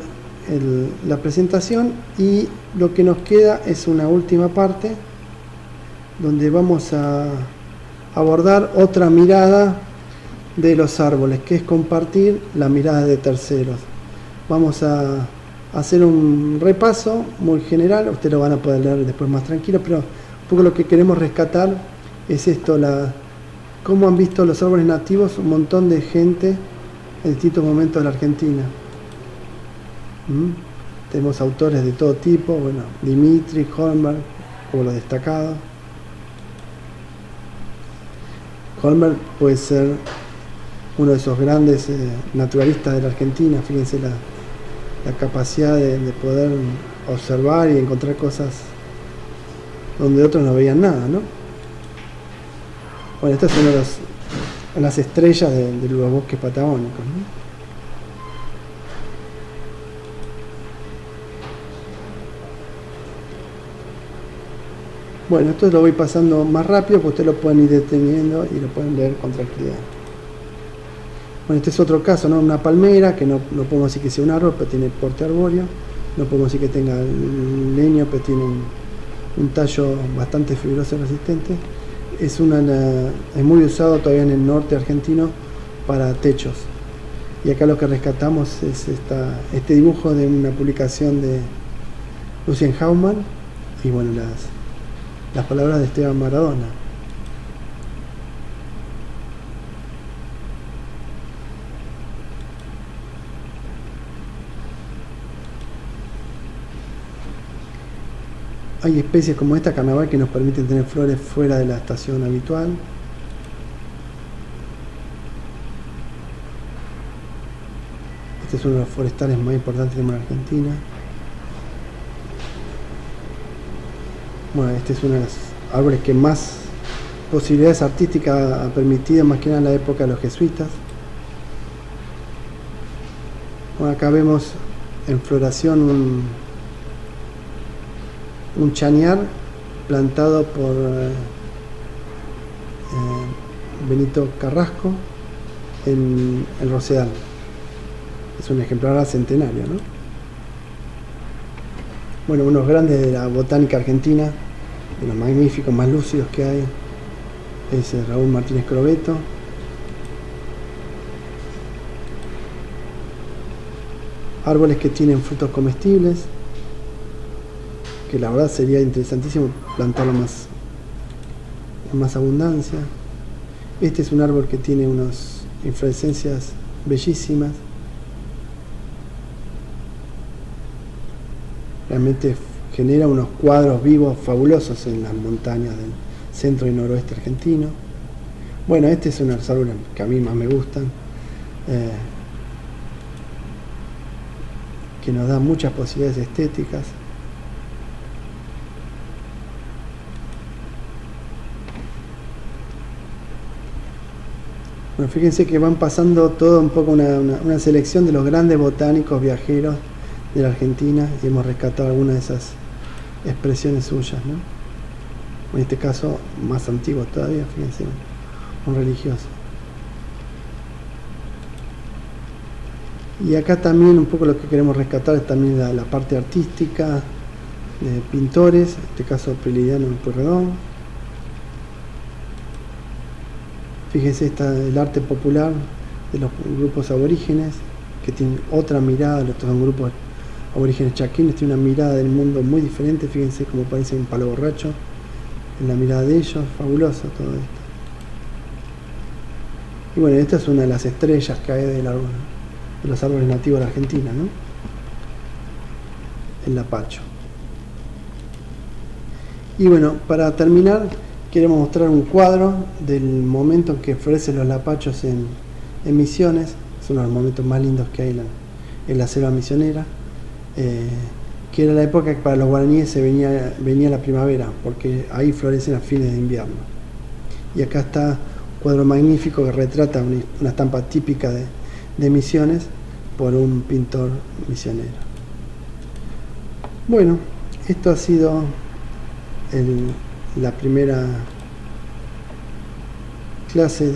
[SPEAKER 1] la presentación y lo que nos queda es una última parte donde vamos a abordar otra mirada de los árboles, que es compartir la mirada de terceros. Vamos a hacer un repaso muy general, ustedes lo van a poder leer después más tranquilo, pero un poco lo que queremos rescatar es esto, cómo han visto los árboles nativos un montón de gente en distintos momentos de la Argentina. Tenemos autores de todo tipo, bueno, Dimitri, Holmberg, como los destacados. Holmberg puede ser uno de esos grandes naturalistas de la Argentina. Fíjense la capacidad de poder observar y encontrar cosas donde otros no veían nada, ¿no? Bueno, esta es una de las estrellas de los bosques patagónicos, ¿no? Bueno, esto lo voy pasando más rápido, porque ustedes lo pueden ir deteniendo y lo pueden leer con tranquilidad. Bueno, este es otro caso, ¿no? Una palmera, que no podemos decir que sea un árbol, pero tiene porte arbóreo. No podemos decir que tenga leño, pero tiene un tallo bastante fibroso y resistente. Es muy usado todavía en el norte argentino para techos. Y acá lo que rescatamos es este dibujo de una publicación de Lucien Haumann y bueno, las palabras de Esteban Maradona. Hay especies como esta carnaval que nos permiten tener flores fuera de la estación habitual. Este es uno de los forestales más importantes de la Argentina. Bueno, este es uno de los árboles que más posibilidades artísticas ha permitido, más que nada en la época de los jesuitas. Bueno, acá vemos en floración un chañar plantado por Benito Carrasco en el Rosedal. Es un ejemplar centenario, ¿no? Bueno, unos grandes de la botánica argentina, de los magníficos, más lúcidos que hay, es Raúl Martínez Crobeto. Árboles que tienen frutos comestibles, que la verdad sería interesantísimo plantarlo en más abundancia. Este es un árbol que tiene unas inflorescencias bellísimas. Realmente genera unos cuadros vivos fabulosos en las montañas del centro y noroeste argentino. Bueno, este es uno de los árboles que a mí más me gustan, que nos da muchas posibilidades estéticas. Bueno, fíjense que van pasando todo un poco una selección de los grandes botánicos viajeros de la Argentina y hemos rescatado algunas de esas expresiones suyas, ¿no? en este caso más antiguos todavía, fíjense, un religioso. Y acá también un poco lo que queremos rescatar es también la parte artística de pintores, en este caso Prilidiano Pueyrredón. Fíjense el arte popular de los grupos aborígenes, que tienen otra mirada, los otros son grupos aborígenes chaqueños, tienen una mirada del mundo muy diferente, fíjense cómo parece un palo borracho en la mirada de ellos, fabuloso todo esto. Y bueno, esta es una de las estrellas que hay de los árboles nativos de Argentina, ¿no? El lapacho. Y bueno, para terminar, queremos mostrar un cuadro del momento en que florecen los lapachos en Misiones. Es uno de los momentos más lindos que hay en la selva misionera, que era la época que para los guaraníes se venía la primavera, porque ahí florecen a fines de invierno. Y acá está un cuadro magnífico que retrata una estampa típica de Misiones por un pintor misionero. Bueno, esto ha sido la primera clase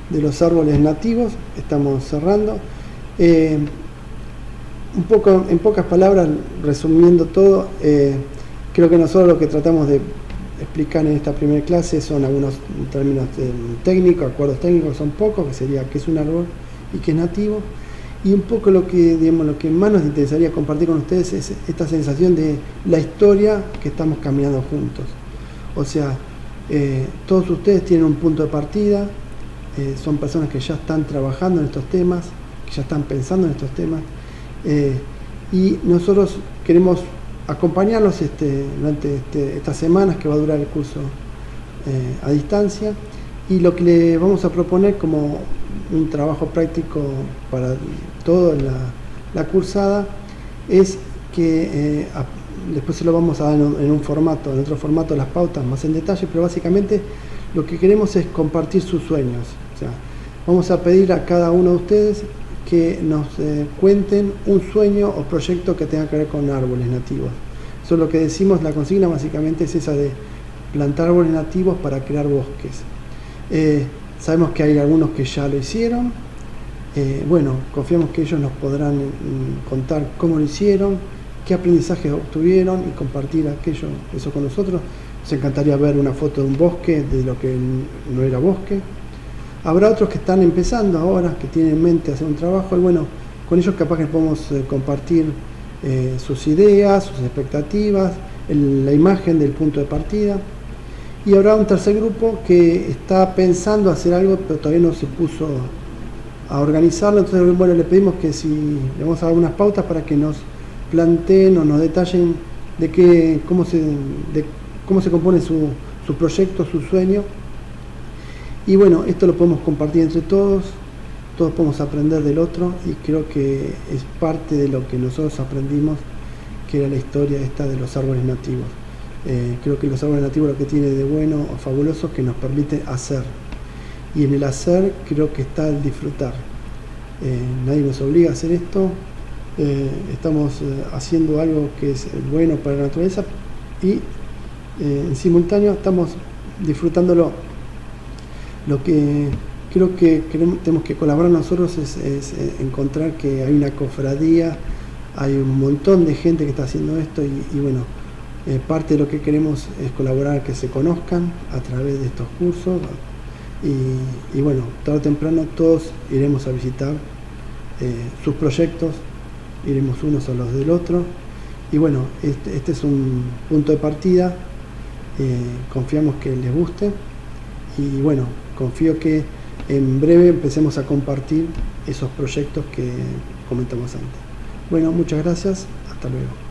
[SPEAKER 1] de los árboles nativos. Estamos cerrando. Un poco, en pocas palabras, resumiendo todo, creo que nosotros lo que tratamos de explicar en esta primera clase son algunos términos técnicos, acuerdos técnicos, son pocos, que sería qué es un árbol y qué es nativo, y un poco lo que más nos interesaría compartir con ustedes es esta sensación de la historia que estamos caminando juntos. O sea, todos ustedes tienen un punto de partida, son personas que ya están trabajando en estos temas, que ya están pensando en estos temas, y nosotros queremos acompañarlos durante estas semanas que va a durar el curso a distancia, y lo que le vamos a proponer como un trabajo práctico para toda la cursada es que después se lo vamos a dar en otro formato, las pautas más en detalle, pero básicamente lo que queremos es compartir sus sueños. O sea, vamos a pedir a cada uno de ustedes que nos cuenten un sueño o proyecto que tenga que ver con árboles nativos. Eso es lo que decimos, la consigna básicamente es esa de plantar árboles nativos para crear bosques. Sabemos que hay algunos que ya lo hicieron. Bueno, confiamos que ellos nos podrán contar cómo lo hicieron, qué aprendizajes obtuvieron y compartir eso con nosotros. Nos encantaría ver una foto de un bosque, de lo que no era bosque. Habrá otros que están empezando ahora, que tienen en mente hacer un trabajo, y bueno, con ellos capaz que podemos compartir sus ideas, sus expectativas, la imagen del punto de partida. Y habrá un tercer grupo que está pensando hacer algo, pero todavía no se puso a organizarlo. Entonces, bueno, le pedimos que le vamos a dar unas pautas para que nos planteen o nos detallen cómo se compone su proyecto, su sueño. Y bueno, esto lo podemos compartir entre todos podemos aprender del otro, y creo que es parte de lo que nosotros aprendimos, que era la historia esta de los árboles nativos. Creo que los árboles nativos lo que tiene de bueno o fabuloso es que nos permite hacer, y en el hacer creo que está el disfrutar. Nadie nos obliga a hacer esto, estamos haciendo algo que es bueno para la naturaleza, y en simultáneo estamos disfrutándolo. Lo que creo que tenemos que colaborar nosotros es encontrar que hay una cofradía, hay un montón de gente que está haciendo esto, y bueno, parte de lo que queremos es colaborar, que se conozcan a través de estos cursos, y bueno, tarde o temprano todos iremos a visitar sus proyectos, iremos unos a los del otro, y bueno, este es un punto de partida. Confiamos que les guste, y bueno, confío que en breve empecemos a compartir esos proyectos que comentamos antes. Bueno, muchas gracias, hasta luego.